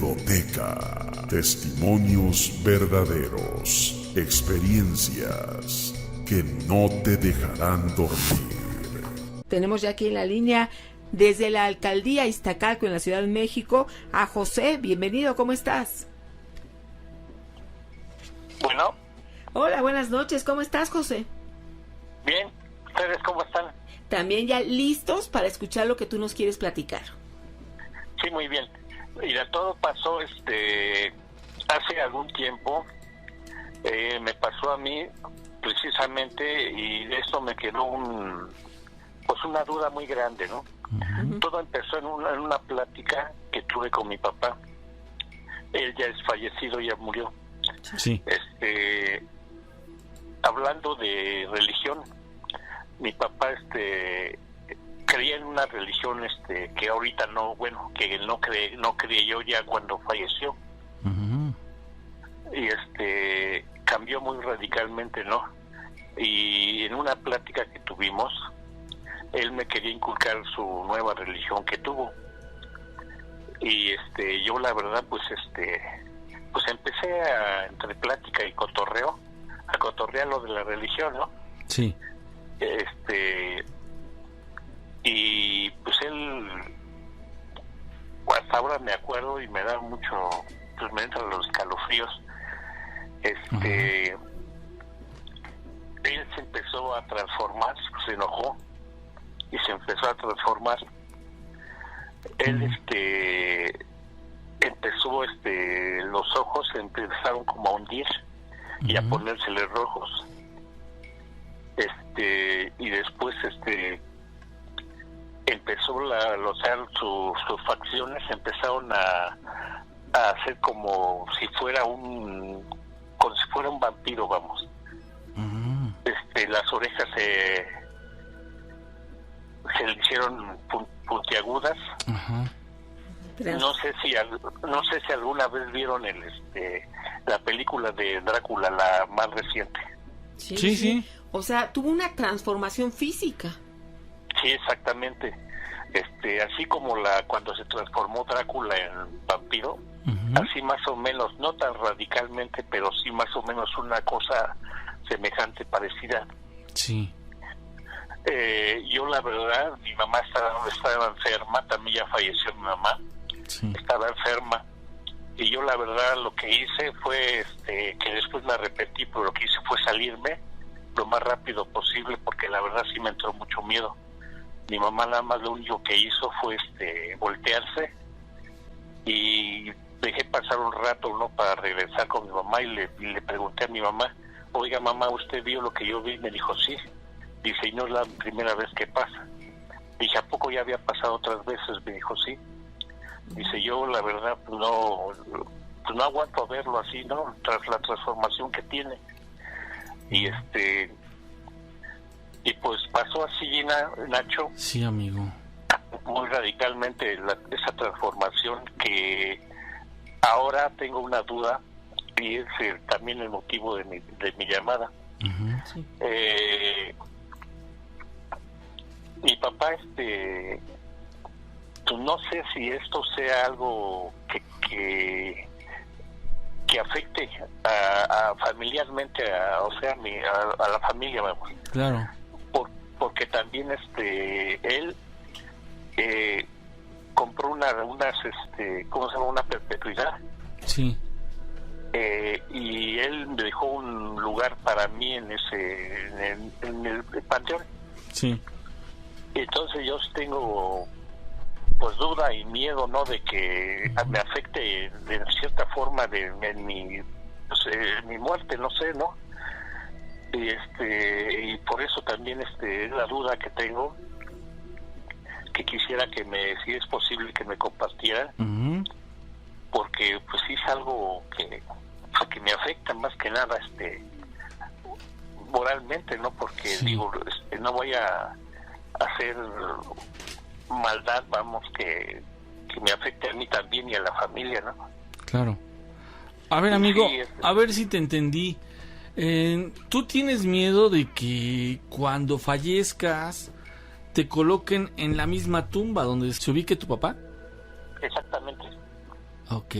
Pseudoteca. Testimonios verdaderos. Experiencias que no te dejarán dormir. Tenemos ya aquí en la línea, desde la alcaldía Iztacalco en la Ciudad de México, a José. Bienvenido, ¿cómo estás? Bueno. Hola, buenas noches, ¿cómo estás, José? Bien, ¿ustedes cómo están? También ya listos para escuchar lo que tú nos quieres platicar. Sí, muy bien. Mira, todo pasó hace algún tiempo, me pasó a mí precisamente, y de eso me quedó una duda muy grande, ¿no? Uh-huh. Todo empezó en una plática que tuve con mi papá. Él ya es fallecido, ya murió. Sí. Hablando de religión, mi papá creía en una religión que ahorita no, bueno, que él no creyó ya cuando falleció. Uh-huh. Y cambió muy radicalmente, ¿no? Y en una plática que tuvimos, él me quería inculcar su nueva religión que tuvo. Y yo la verdad pues empecé entre plática y cotorreo, a cotorrear lo de la religión, ¿no? Sí. Y pues él, hasta ahora me acuerdo y me da mucho, pues me entran los escalofríos. Uh-huh. Él se empezó a transformar, se enojó y se empezó a transformar. Él empezó, los ojos se empezaron como a hundir y a ponérseles rojos. Y después empezó sus facciones empezaron a hacer como si fuera un vampiro, vamos. Uh-huh. Las orejas se le hicieron puntiagudas. Uh-huh. No sé si alguna vez vieron la película de Drácula, la más reciente. Sí. O sea, tuvo una transformación física. Sí, exactamente. Así como cuando se transformó Drácula en vampiro, uh-huh. Así más o menos, no tan radicalmente, pero sí más o menos una cosa semejante, parecida. Sí. Yo la verdad, mi mamá estaba enferma, también ya falleció mi mamá. Sí. Estaba enferma. Y yo la verdad lo que hice fue, que después me arrepentí, pero lo que hice fue salirme lo más rápido posible, porque la verdad sí me entró mucho miedo. Mi mamá nada más lo único que hizo fue voltearse, y dejé pasar un rato, ¿no?, para regresar con mi mamá, y le pregunté a mi mamá: oiga, mamá, ¿usted vio lo que yo vi? Me dijo: sí. Dice: y no es la primera vez que pasa. Dije: ¿a poco ya había pasado otras veces? Me dijo: sí. Dice: yo la verdad no aguanto a verlo así, ¿no?, tras la transformación que tiene. Y y pues pasó así, Nacho. Sí, amigo. Muy radicalmente esa transformación, que ahora tengo una duda, y es también el motivo de mi llamada. Uh-huh. Sí. Mi papá, pues no sé si esto sea algo que afecte a familiarmente, a la familia, vamos. Claro. Porque también él compró unas ¿cómo se llama? Una perpetuidad. Sí. Y él me dejó un lugar para mí en el panteón. Sí. Entonces yo tengo pues duda y miedo, ¿no?, de que me afecte de cierta forma en mi muerte, no sé, ¿no? Y por eso también es la duda que tengo, que quisiera si es posible, que me compartiera. Uh-huh. Porque pues sí es algo que me afecta más que nada moralmente, ¿no? Porque sí. Digo, no voy a hacer maldad, vamos, que me afecte a mí también y a la familia, ¿no? Claro. A ver, amigo, sí, a ver si te entendí. ¿Tú tienes miedo de que cuando fallezcas te coloquen en la misma tumba donde se ubique tu papá? Exactamente. Ok.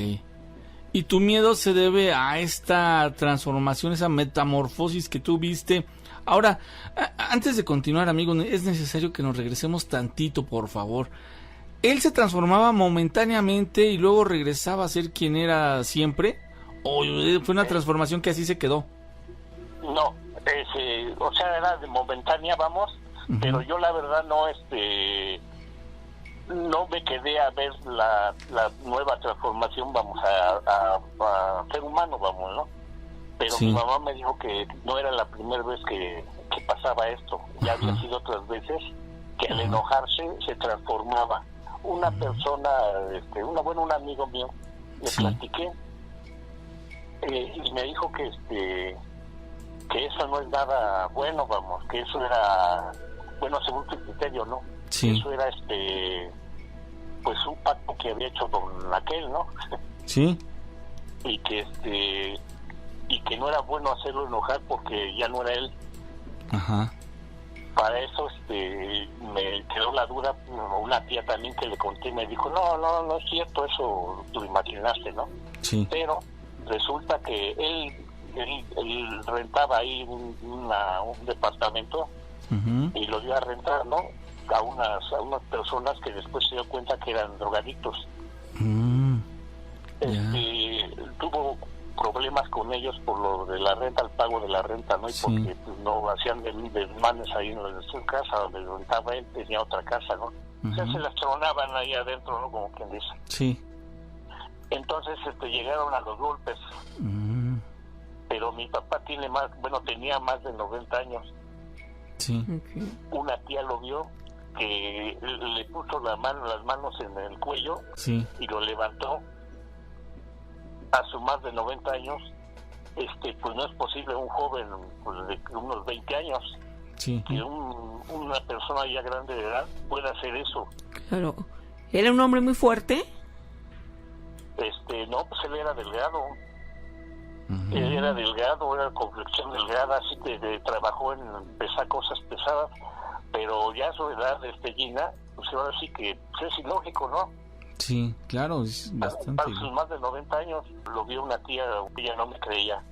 ¿Y tu miedo se debe a esta transformación, esa metamorfosis que tú viste? Ahora, antes de continuar, amigo, es necesario que nos regresemos tantito, por favor. ¿Él se transformaba momentáneamente y luego regresaba a ser quien era siempre? ¿O fue una transformación que así se quedó? No, o sea, era de momentánea, vamos, pero yo la verdad no me quedé a ver la nueva transformación, vamos, a ser humano, vamos, ¿no? Pero Sí. mi mamá me dijo que no era la primera vez que pasaba esto, ya había sido otras veces que al enojarse se transformaba. Una persona, un amigo mío, le Sí. platiqué y me dijo que eso no es nada bueno, vamos, que eso era, bueno, según su criterio, ¿no? Sí. Eso era pues un pacto que había hecho con aquel, ¿no? Sí. y que no era bueno hacerlo enojar porque ya no era él. Ajá. Para eso me quedó la duda. Una tía también que le conté me dijo, no es cierto, eso tú imaginaste, ¿no? Sí. Pero resulta que él rentaba ahí un departamento Ujú. y lo dio a rentar, ¿no? A unas personas que después se dio cuenta que eran drogadictos. Mm. Ya. Tuvo problemas con ellos por lo de la renta, el pago de la renta, ¿no? Y Sí. porque pues, no hacían desmanes ahí en su casa, donde rentaba él, tenía otra casa, ¿no? O sea, Ujú. se las tronaban ahí adentro, ¿no? Como quien dice. Sí. Entonces llegaron a los golpes, Mm. pero mi papá tenía más de 90 años. Sí. Ok. Una tía lo vio, que le puso las manos en el cuello Sí. y lo levantó. A su más de 90 años, pues no es posible un joven pues, de unos 20 años, Sí. que una persona ya grande de edad pueda hacer eso. Claro. ¿Era un hombre muy fuerte? No, pues él era delgado. Ujú. Él era delgado, era complexión delgada, así que trabajó en pesar cosas pesadas, pero ya a su edad, Gina, pues ahora sí que pues, es ilógico, ¿no? Sí, claro, es bastante. A sus más de 90 años lo vio una tía, ella no me creía,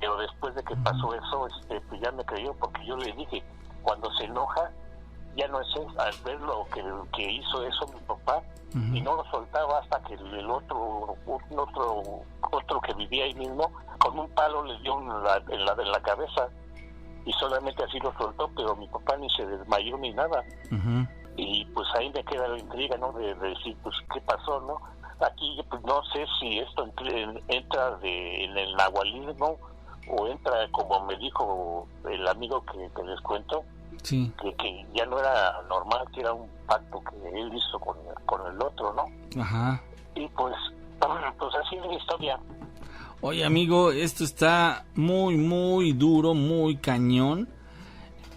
pero después de que pasó eso, pues ya me creyó, porque yo le dije, cuando se enoja, ya no es él. Al ver lo que hizo eso mi papá, Ujú. y no lo soltaba hasta que el otro que vivía ahí mismo, con un palo le dio en la cabeza, y solamente así lo soltó, pero mi papá ni se desmayó ni nada. Ujú. Y pues ahí me queda la intriga, ¿no? De decir, pues, ¿qué pasó, no? Aquí, pues, no sé si esto entra en el nahualismo o entra, como me dijo el amigo que les cuento, Sí. que ya no era normal, que era un pacto que él hizo con el otro, ¿no? Ajá. Y pues así es la historia. Oye, amigo, esto está muy, muy duro, muy cañón.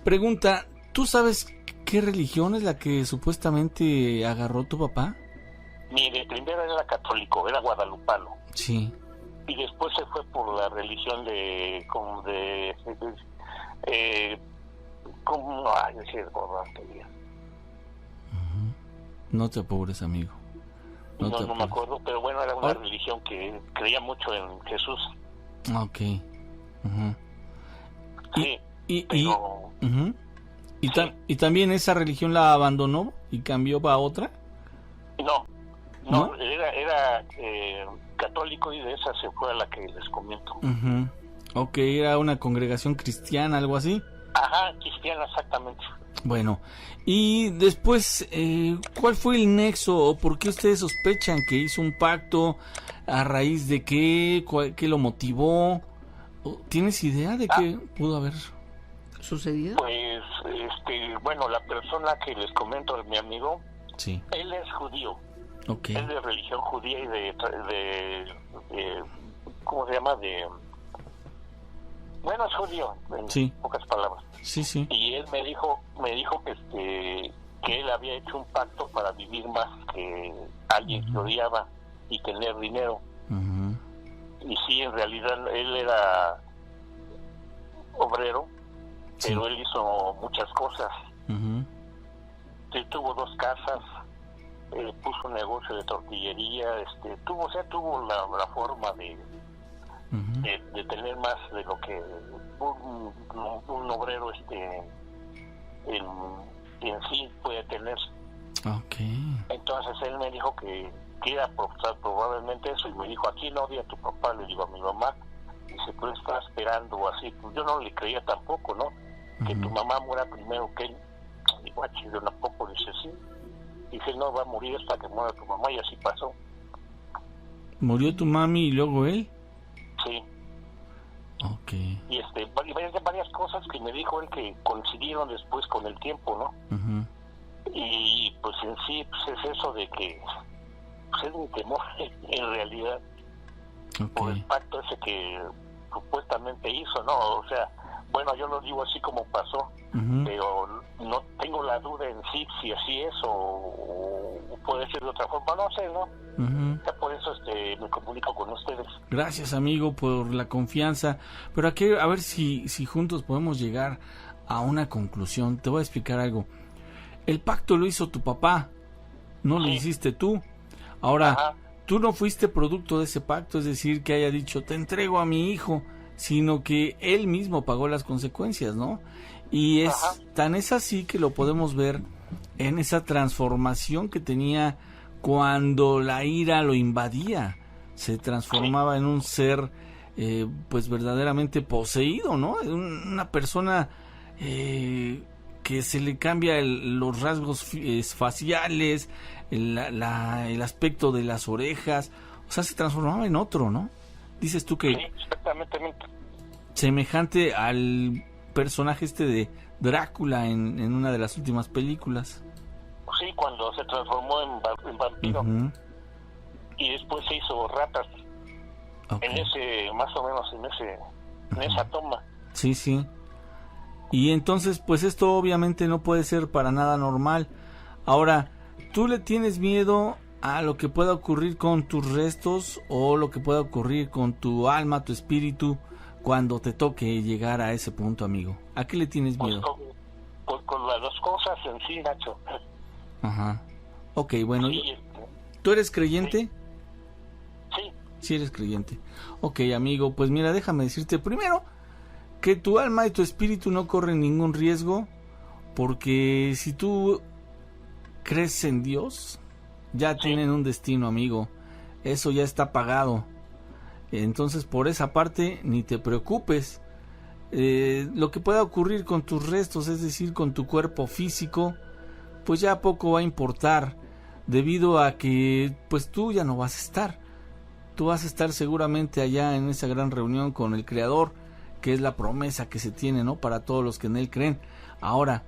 Pregunta, ¿tú sabes qué religión es la que supuestamente agarró tu papá? Mire, primero era católico, era guadalupano. Sí. Y después se fue por la religión No te apures, amigo. no te me apures. acuerdo, pero bueno, era una Ah. religión que creía mucho en Jesús. Ok. Ujú. Sí, Y, pero ujú. Y también esa religión la abandonó y cambió para otra. no, ¿No? era católico, y de esa se fue a la que les comento. Ujú. Ok, era una congregación cristiana, algo así. Ajá, cristiana, exactamente. Bueno, y después, ¿cuál fue el nexo o por qué ustedes sospechan que hizo un pacto? ¿A raíz de qué? ¿Qué lo motivó? ¿Tienes idea de qué pudo haber? ¿Sucedido? Pues, bueno, la persona que les comento, mi amigo, Sí, él es judío, ok. es de religión judía y de ¿cómo se llama? Bueno, es judío, en Sí. pocas palabras. Sí, sí. Y él me dijo que él había hecho un pacto para vivir más que alguien que odiaba y tener dinero. Ujú. Y sí, en realidad él era obrero, Sí. pero él hizo muchas cosas. Ujú. Él tuvo 2 casas, puso un negocio de tortillería, tuvo la forma de tener más de lo que un obrero en sí puede tener. Okay. Entonces él me dijo que era probablemente eso, y me dijo, aquí no odia a tu papá, le digo a mi mamá, dice, tú estás esperando o así. Pues yo no le creía tampoco, ¿no? Que tu mamá muera primero que él. Digo, yo tampoco. Dice, sí. Dice, no, va a morir hasta que muera tu mamá, y así pasó. ¿Murió tu mami y luego él? Sí. Okay. Y varias cosas que me dijo él que coincidieron después con el tiempo, ¿no? Uh-huh. Y pues en sí pues es eso de que pues es mi temor en realidad, por el pacto ese que supuestamente hizo, ¿no? O sea, bueno, yo lo digo así como pasó, pero no tengo la duda en sí si así es o puede ser de otra forma, no sé, ¿no? Ya por eso me comunico con ustedes. Gracias, amigo, por la confianza, pero aquí a ver si juntos podemos llegar a una conclusión. Te voy a explicar algo. El pacto lo hizo tu papá, no lo hiciste tú. Ahora, tú no fuiste producto de ese pacto, es decir, que haya dicho, te entrego a mi hijo, sino que él mismo pagó las consecuencias, ¿no? Y tan es así que lo podemos ver en esa transformación que tenía cuando la ira lo invadía. Se transformaba en un ser, pues verdaderamente poseído, ¿no? Una persona que se le cambia los rasgos faciales, el aspecto de las orejas, o sea, se transformaba en otro, ¿no? Dices tú que... Sí, exactamente. Semejante al personaje de Drácula en una de las últimas películas. Sí, cuando se transformó en vampiro. Y después se hizo ratas. En ese, más o menos en esa toma. Sí. Y entonces, pues esto obviamente no puede ser para nada normal. Ahora, ¿tú le tienes miedo a lo que pueda ocurrir con tus restos o lo que pueda ocurrir con tu alma, tu espíritu, cuando te toque llegar a ese punto, amigo? ¿A qué le tienes miedo? Pues con las dos cosas en sí, Nacho. Ajá. Ok, bueno. Sí, ¿Tú eres creyente? Sí. Sí eres creyente. Ok, amigo, pues mira, déjame decirte primero que tu alma y tu espíritu no corren ningún riesgo, porque si tú crees en Dios, ya tienen un destino, amigo. Eso ya está pagado. Entonces, por esa parte, ni te preocupes. Lo que pueda ocurrir con tus restos, es decir, con tu cuerpo físico, pues ya poco va a importar, debido a que pues tú ya no vas a estar. Tú vas a estar seguramente allá en esa gran reunión con el Creador, que es la promesa que se tiene, ¿no? Para todos los que en Él creen. Ahora,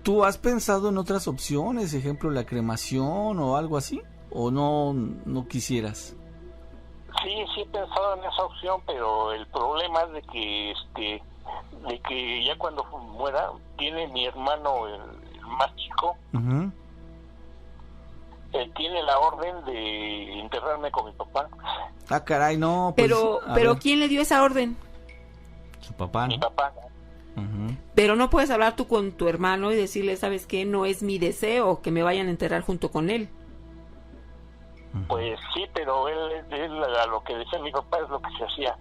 ¿tú has pensado en otras opciones? Ejemplo, la cremación o algo así, ¿o no quisieras? Sí he pensado en esa opción, pero el problema es de que ya cuando muera, tiene mi hermano, el más chico, él tiene la orden de enterrarme con mi papá. Ah, caray, no. Pues, pero ¿quién le dio esa orden? Su papá, ¿no? Mi papá. Pero no puedes hablar tú con tu hermano y decirle, ¿sabes qué? No es mi deseo que me vayan a enterrar junto con él. Pues sí, pero él a lo que decía mi papá es lo que se hacía.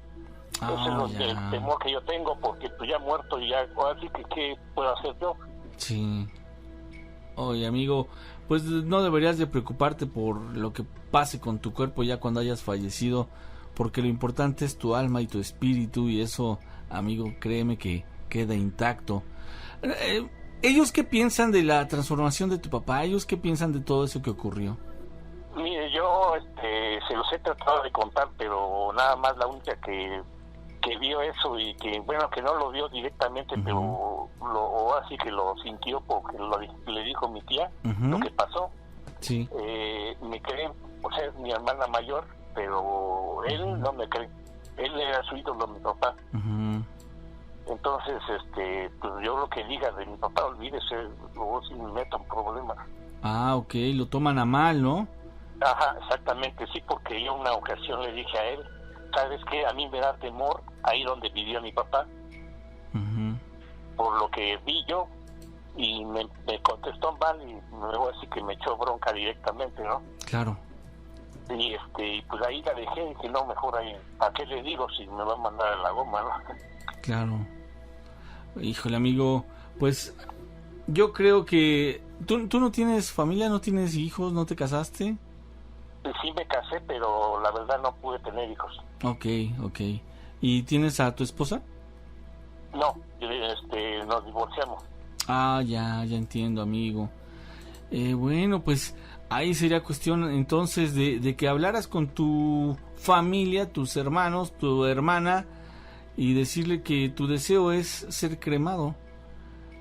Ese es el temor que yo tengo, porque pues ya muerto y ya, así que ¿qué puedo hacer yo? Sí. Oye, amigo, pues no deberías de preocuparte por lo que pase con tu cuerpo ya cuando hayas fallecido, porque lo importante es tu alma y tu espíritu, y eso, amigo, créeme que queda intacto. ¿Ellos qué piensan de la transformación de tu papá? ¿Ellos qué piensan de todo eso que ocurrió? Mire, yo se los he tratado de contar, pero nada más la única que vio eso y que, bueno, que no lo vio directamente, pero así que lo sintió porque le dijo mi tía lo que pasó. Sí. Me creen, o sea, es mi hermana mayor, pero él no me cree. Él era su ídolo, mi papá. Entonces, pues yo lo que diga de mi papá, olvídese, luego si me meto en problemas. Ah, ok, lo toman a mal, ¿no? Ajá, exactamente, sí, porque yo una ocasión le dije a él, ¿sabes qué? A mí me da temor ahí donde vivió mi papá, por lo que vi yo, y me contestó mal y me voy a decir que me echó bronca directamente, ¿no? Claro. Y pues ahí la dejé y dije, no, mejor ahí, ¿a qué le digo si me va a mandar a la goma, no? Claro. Híjole, amigo, pues yo creo que tú no tienes familia, no tienes hijos, no te casaste. Sí me casé, pero la verdad no pude tener hijos. Ok. ¿Y tienes a tu esposa? No, nos divorciamos. Ah, ya entiendo, amigo. Bueno, pues ahí sería cuestión entonces de que hablaras con tu familia, tus hermanos, tu hermana, y decirle que tu deseo es ser cremado.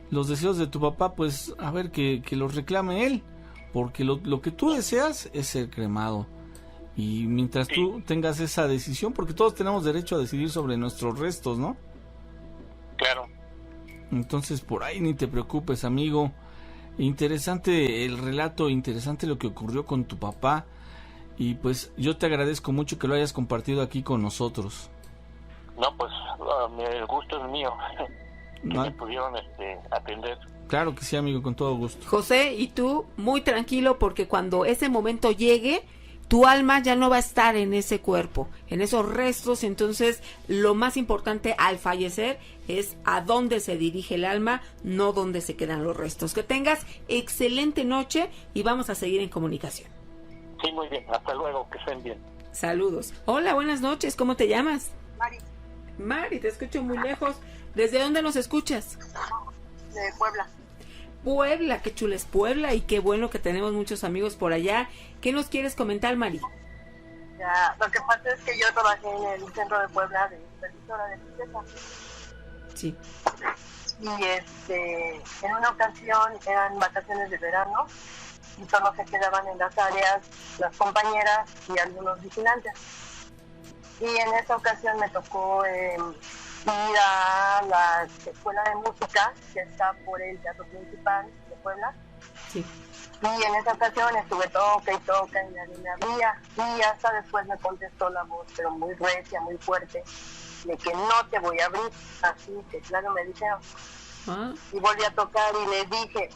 Los deseos de tu papá, pues a ver que los reclame él, porque lo que tú deseas es ser cremado. Y mientras tú tengas esa decisión, porque todos tenemos derecho a decidir sobre nuestros restos, ¿no? Claro. Entonces por ahí ni te preocupes, amigo. Interesante el relato, interesante lo que ocurrió con tu papá, y pues yo te agradezco mucho que lo hayas compartido aquí con nosotros. No, pues el gusto es mío. ¿No? Me pudieron atender. Claro que sí, amigo, con todo gusto. José, y tú muy tranquilo, porque cuando ese momento llegue, tu alma ya no va a estar en ese cuerpo, en esos restos. Entonces lo más importante al fallecer es a dónde se dirige el alma, no dónde se quedan los restos. Que tengas excelente noche y vamos a seguir en comunicación. Sí, muy bien, hasta luego, que estén bien. Saludos. Hola, buenas noches, ¿cómo te llamas? Mari, te escucho muy lejos. ¿Desde dónde nos escuchas? De Puebla. Puebla, qué chula es Puebla, y qué bueno que tenemos muchos amigos por allá. ¿Qué nos quieres comentar, Mari? Ya, lo que pasa es que yo trabajé en el centro de Puebla de supervisora de limpieza. Sí. Y en una ocasión eran vacaciones de verano y solo se quedaban en las áreas las compañeras y algunos vigilantes. Y en esa ocasión me tocó ir a la escuela de música que está por el teatro principal de Puebla. Sí. Y en esa ocasión estuve toca y nadie me abría. Y hasta después me contestó la voz, pero muy recia, muy fuerte, de que no te voy a abrir. Así que claro, me dijeron. Y volví a tocar y le dije,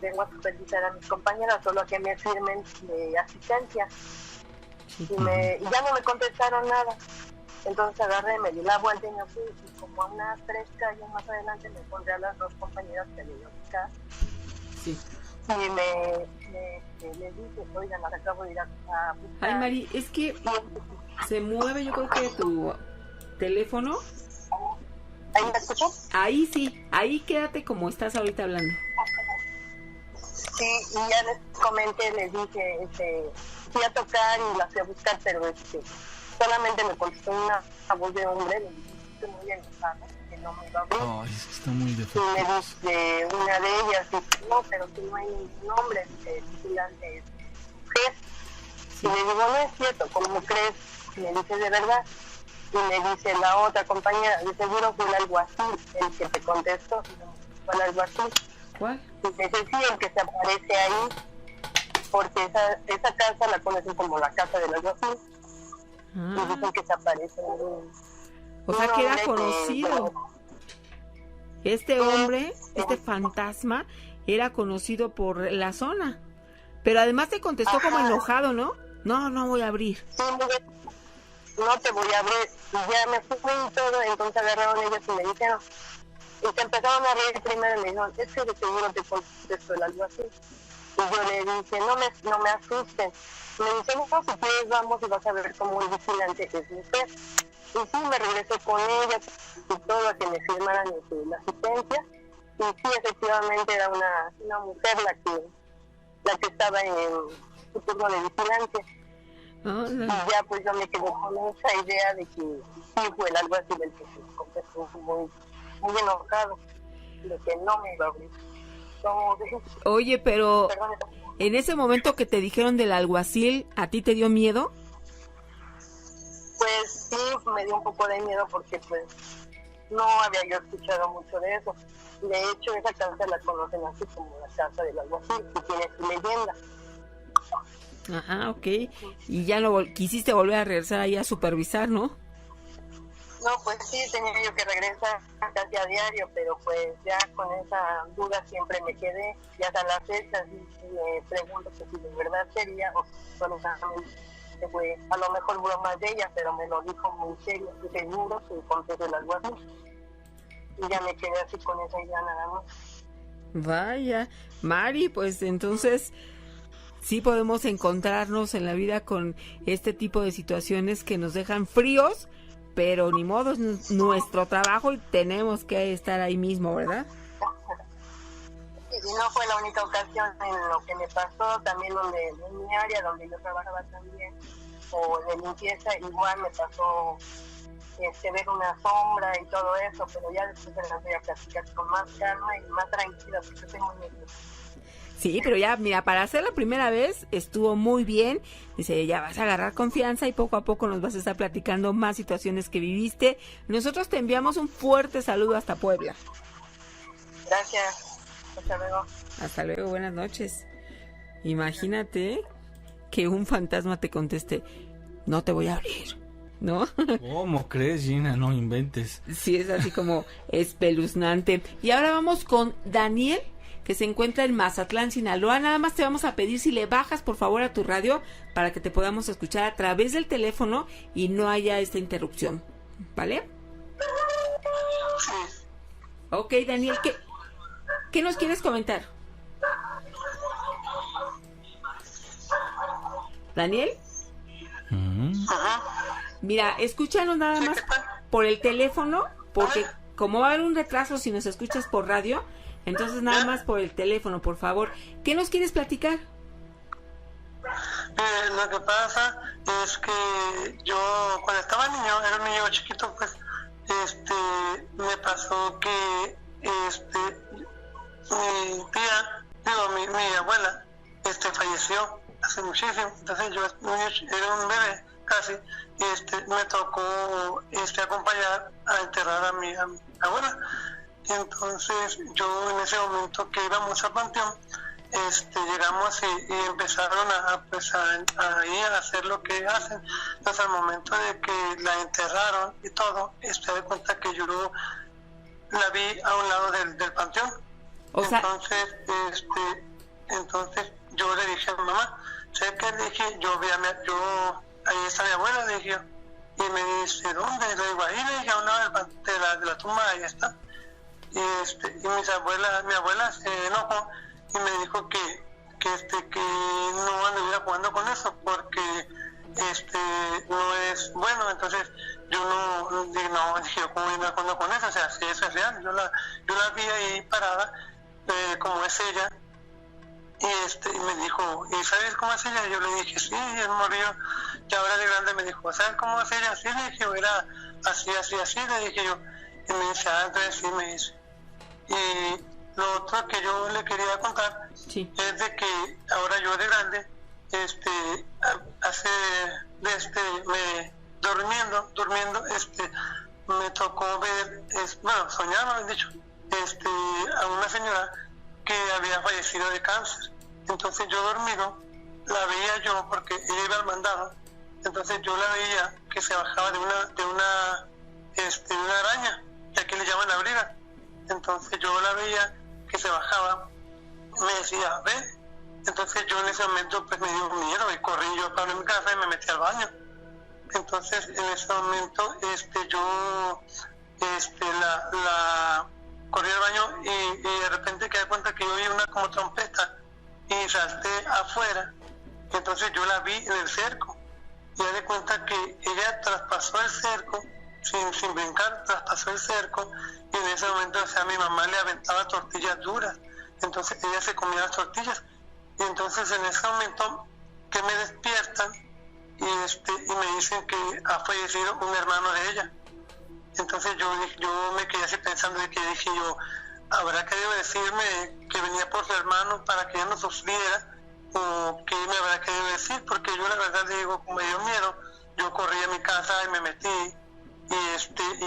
vengo a supervisar a mis compañeras, solo a que me firmen de asistencia. Y ya no me contestaron nada. Entonces agarré, me di la vuelta y me fui. Y como a unas 3 calles más adelante me encontré a las 2 compañeras que había ido a buscar. Sí. Y le dije, oigan, las acabo de ir a buscar. Ay, Mari, es que se mueve, yo creo que tu teléfono. ¿Ahí me escuchas? Ahí sí, ahí quédate como estás ahorita hablando. Sí, y ya les comenté, les dije, fui a tocar y la fui a buscar, pero solamente me contestó una voz de hombre, le dije, estoy muy enojada, que no me iba a abrir. Ay, es que está muy Y defectuoso. me dice una de ellas, dice, no, pero que no hay ningún hombre, dice, el vigilante es mujer. Y le digo, no es cierto, ¿cómo crees? Y me dice, de verdad. Y me dice la otra compañera, de seguro fue el alguacil el que te contestó. Y me dice, fue el alguacil. ¿Cuál? Y me dice, sí, el que se aparece ahí, porque esa casa la conocen como la casa del alguacil. Y dicen que se aparece O sea que era conocido. Este hombre, este fantasma, era conocido por la zona. Pero además te contestó como enojado, ¿no? No voy a abrir. Sí, no te voy a abrir. Y ya me fui y todo, entonces agarraron ellos y me dijeron. Y se empezaron a reír primero y me dijeron, es que de seguro te contestó el alguacil. Y yo le dije, no me asusten. Me dice, no, si quieres vamos y vas a ver cómo el vigilante es mujer. Y sí, me regresé con ella y todo, a que me firmaran la asistencia. Y sí, efectivamente era una mujer la que estaba en su turno de vigilancia. Y ya pues yo me quedé con esa idea de que sí fue el alguacil el que se confesó muy enojado, de que no me iba a abrir. Oye, pero en ese momento que te dijeron del alguacil, ¿a ti te dio miedo? Pues sí, me dio un poco de miedo porque pues no había yo escuchado mucho de eso. De hecho, esa casa la conocen así como la casa del alguacil, que tiene su leyenda. Ajá, ok. Y ya no quisiste volver a regresar ahí a supervisar, ¿no? No, pues sí, tenía yo que regresar casi a diario, pero pues ya con esa duda siempre me quedé. Y hasta la fecha sí me pregunto que si de verdad sería o solamente fue a lo mejor broma de ella, pero me lo dijo muy serio, y seguro que contesté algo así. Y ya me quedé así con esa idea nada más. Vaya, Mari, pues entonces sí podemos encontrarnos en la vida con este tipo de situaciones que nos dejan fríos, pero ni modo, es nuestro trabajo y tenemos que estar ahí mismo, ¿verdad? Y no fue la única ocasión en lo que me pasó, también donde en mi área donde yo trabajaba también, o de limpieza, igual me pasó ver una sombra y todo eso, pero ya después se las voy a platicar con más calma y más tranquila, porque tengo miedo. Sí, pero ya, mira, para hacer la primera vez estuvo muy bien. Dice, ya vas a agarrar confianza y poco a poco nos vas a estar platicando más situaciones que viviste. Nosotros te enviamos un fuerte saludo hasta Puebla. Gracias. Hasta luego. Hasta luego, buenas noches. Imagínate que un fantasma te conteste, no te voy a abrir, ¿no? ¿Cómo crees, Gina? No inventes. Sí, es así como espeluznante. Y ahora vamos con Daniel, que se encuentra en Mazatlán, Sinaloa. Nada más te vamos a pedir si le bajas por favor a tu radio para que te podamos escuchar a través del teléfono y no haya esta interrupción, ¿vale? Sí. Ok, Daniel, ¿qué nos quieres comentar? ¿Daniel? Mira, escúchanos nada más por el teléfono, porque como va a haber un retraso si nos escuchas por radio, entonces nada más por el teléfono, por favor. ¿Qué nos quieres platicar? Lo que pasa es que yo cuando estaba niño, era un niño chiquito, pues, me pasó que mi tía, mi abuela, falleció hace muchísimo. Entonces yo era un bebé casi, me tocó acompañar a enterrar a mi abuela. Entonces yo en ese momento que íbamos al panteón, llegamos y empezaron a hacer lo que hacen. Entonces al momento de que la enterraron y todo, de cuenta que yo la vi a un lado del panteón. Entonces yo le dije a mi mamá, sé que le dije, ahí está mi abuela, le dije, y me dice, ¿dónde? Le digo, ahí, le dije, a un lado de la tumba, ahí está. Y mi abuela se enojó y me dijo que no anduviera jugando con eso porque no es bueno. Entonces yo dije, ¿cómo voy a andar jugando con eso? O sea, si eso es real, yo la vi ahí parada, como es ella, y me dijo, ¿y sabes cómo es ella? Yo le dije, sí, es morrió, y ahora de grande me dijo, ¿sabes cómo es ella? Sí, le dije, era así, le dije yo, y me dice, entonces sí, me dice. Y lo otro que yo le quería contar es de que ahora yo de grande, durmiendo, me tocó ver, soñar, me han dicho, a una señora que había fallecido de cáncer. Entonces yo dormido la veía yo porque ella iba al mandado. Entonces yo la veía que se bajaba de una araña, que aquí le llaman la briga. Entonces yo la veía que se bajaba, me decía, ven. Entonces yo en ese momento pues me dio miedo y corrí yo para mi casa y me metí al baño. Entonces en ese momento yo la corrí al baño y de repente quedé cuenta que yo oí una como trompeta y salté afuera. Entonces yo la vi en el cerco y me di cuenta que ella traspasó el cerco sin brincar, traspasó el cerco, y en ese momento, mi mamá le aventaba tortillas duras, entonces ella se comía las tortillas, y entonces en ese momento que me despiertan y me dicen que ha fallecido un hermano de ella. Entonces yo me quedé así pensando de que dije yo, ¿habrá querido decirme que venía por su hermano para que ella no sufriera? ¿O qué me habrá querido decir? Porque yo la verdad le digo, como me dio miedo, yo corrí a mi casa y me metí y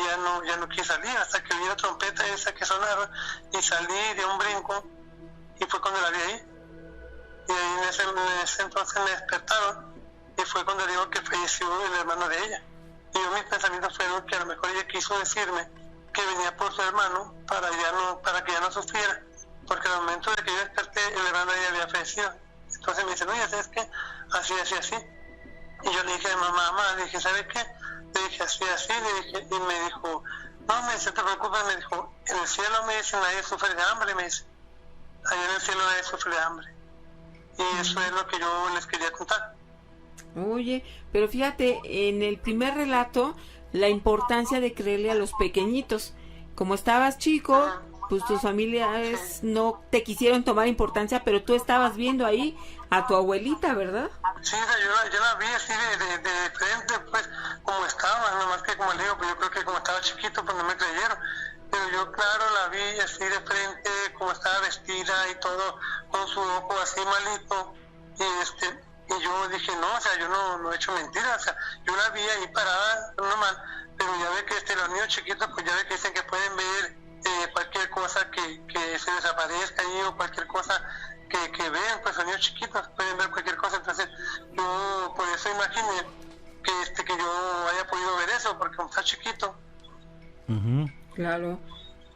ya no quise salir hasta que vi la trompeta esa que sonaba y salí de un brinco y fue cuando la vi ahí. Y ahí en ese entonces me despertaron y fue cuando digo que falleció el hermano de ella. Y yo mis pensamientos fueron que a lo mejor ella quiso decirme que venía por su hermano para que ya no sufriera, porque al momento de que yo desperté, el hermano ya había fallecido. Entonces me dice, no, ya sabes qué, así. Y yo le dije a mamá, le dije, ¿sabes qué? Le dije, así, le dije, y me dijo, no, me dice, te preocupes, me dijo, en el cielo, me dice, nadie sufre de hambre, me dice, allá en el cielo nadie sufre de hambre. Y eso es lo que yo les quería contar. Oye, pero fíjate, en el primer relato, la importancia de creerle a los pequeñitos. Como estabas chico, pues tus familiares no te quisieron tomar importancia, pero tú estabas viendo ahí a tu abuelita, ¿verdad? Sí, yo la vi así de frente, pues, como estaba, nomás que como le digo, pues yo creo que como estaba chiquito, pues no me creyeron. Pero yo, claro, la vi así de frente, como estaba vestida y todo, con su ojo así malito, y yo dije, no, o sea, yo no he hecho mentiras, o sea, yo la vi ahí parada, normal, pero ya ve que los niños chiquitos, pues ya ve que dicen que pueden ver cualquier cosa que se desaparezca ahí, o cualquier cosa que vean, pues los niños chiquitos pueden ver cualquier cosa. Entonces yo por eso imaginé que yo haya podido ver eso, porque como está chiquito. Claro.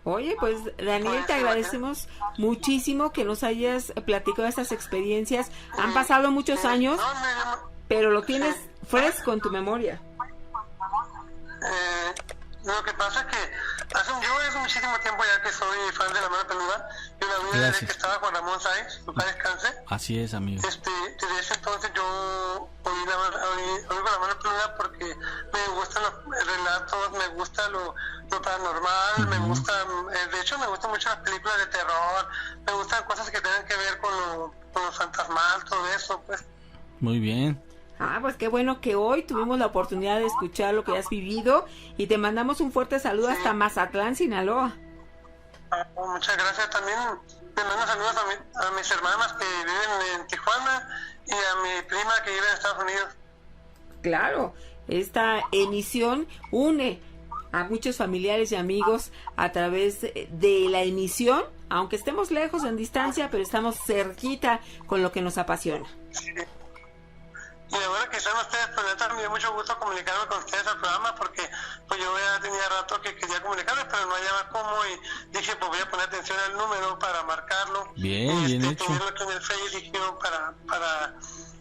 Oye, pues Daniel, te agradecemos muchísimo que nos hayas platicado estas experiencias. Han pasado muchos años, pero lo tienes fresco en tu memoria. Lo que pasa es que hace muchísimo tiempo ya que soy fan de La Mano Peluda. Yo la vi desde que estaba con Ramón Sáenz, su padre descanse. Así es, amigo. Desde ese entonces yo oí con La Mano Peluda porque me gustan los relatos, me gusta lo paranormal, me gusta, de hecho me gustan mucho las películas de terror, me gustan cosas que tengan que ver con lo fantasmal, todo eso, pues. Muy bien. Pues qué bueno que hoy tuvimos la oportunidad de escuchar lo que has vivido y te mandamos un fuerte saludo hasta Mazatlán, Sinaloa. Muchas gracias. También te mando saludos a mis hermanas que viven en Tijuana y a mi prima que vive en Estados Unidos. Claro, esta emisión une a muchos familiares y amigos a través de la emisión, aunque estemos lejos en distancia, pero estamos cerquita con lo que nos apasiona. Sí. Y ahora que están ustedes, pues neta, me dio mucho gusto comunicarme con ustedes al programa, porque pues yo ya tenía rato que quería comunicarme, pero no hallaba cómo, y dije, pues voy a poner atención al número para marcarlo. Bien hecho. Tenerlo aquí en el Facebook, dije, para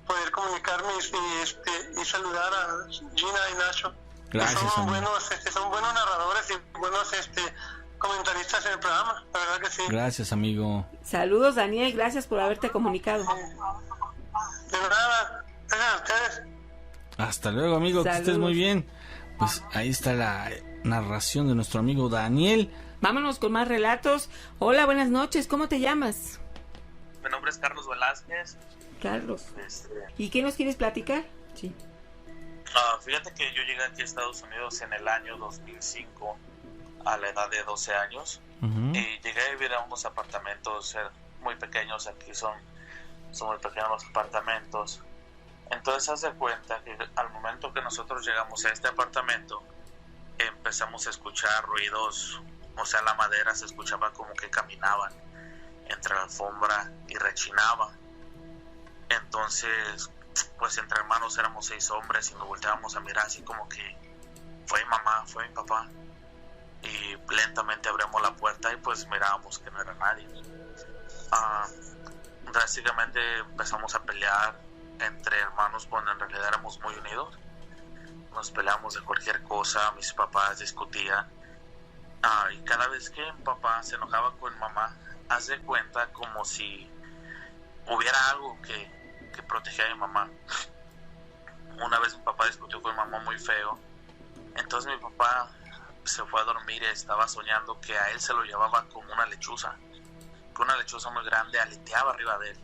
poder comunicarme y saludar a Gina y Nacho. Gracias, son buenos narradores y buenos comentaristas en el programa, la verdad que sí. Gracias, amigo. Saludos, Daniel, gracias por haberte comunicado. De nada. Gracias a ustedes. Hasta luego, amigo. Saludos. Que estés muy bien. Pues ahí está la narración de nuestro amigo Daniel. Vámonos con más relatos. Hola, buenas noches. ¿Cómo te llamas? Mi nombre es Carlos Velázquez. Carlos. ¿Y qué nos quieres platicar? Sí. Fíjate que yo llegué aquí a Estados Unidos en el año 2005 a la edad de 12 años. Y llegué a vivir a unos apartamentos muy pequeños. Aquí son muy pequeños los apartamentos. Entonces haz de cuenta que al momento que nosotros llegamos a este apartamento empezamos a escuchar ruidos, o sea, la madera se escuchaba como que caminaban entre la alfombra y rechinaba. Entonces, pues entre hermanos éramos 6 hombres y nos volteábamos a mirar así como que fue mi mamá, fue mi papá. Y lentamente abrimos la puerta y pues mirábamos que no era nadie. Drásticamente empezamos a pelear entre hermanos cuando en realidad éramos muy unidos. Nos peleamos de cualquier cosa, mis papás discutían. Y cada vez que mi papá se enojaba con mamá, haz de cuenta como si hubiera algo que protegía a mi mamá. Una vez mi papá discutió con mi mamá muy feo. Entonces mi papá se fue a dormir y estaba soñando que a él se lo llevaba como una lechuza. Que una lechuza muy grande aleteaba arriba de él.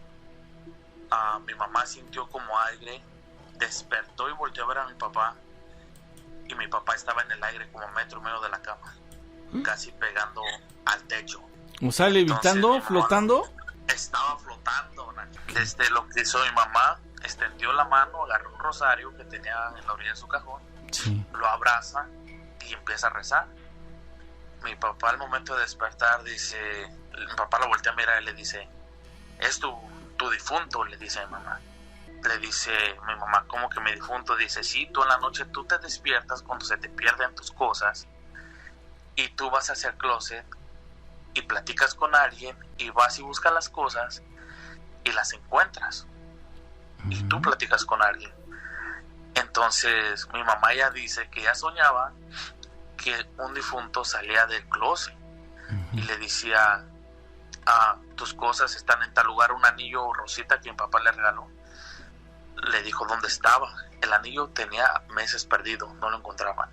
Mi mamá sintió como aire, despertó y volteó a ver a mi papá. Y mi papá estaba en el aire como 1.5 metros de la cama, casi pegando al techo. O sea, levitando, flotando. Estaba flotando, Nacho. Lo que hizo mi mamá, extendió la mano, agarró un rosario que tenía en la orilla de su cajón, lo abraza y empieza a rezar. Mi papá al momento de despertar dice, mi papá lo voltea a mirar y le dice, es tu difunto, le dice a mi mamá. le dice mi mamá, como que mi difunto dice, sí, tú en la noche tú te despiertas cuando se te pierden tus cosas y tú vas hacia el closet y platicas con alguien y vas y buscas las cosas y las encuentras y tú platicas con alguien. Entonces mi mamá ya dice que ya soñaba que un difunto salía del closet y le decía, tus cosas están en tal lugar, un anillo rosita que mi papá le regaló. Le dijo dónde estaba. El anillo tenía meses perdido, no lo encontraban.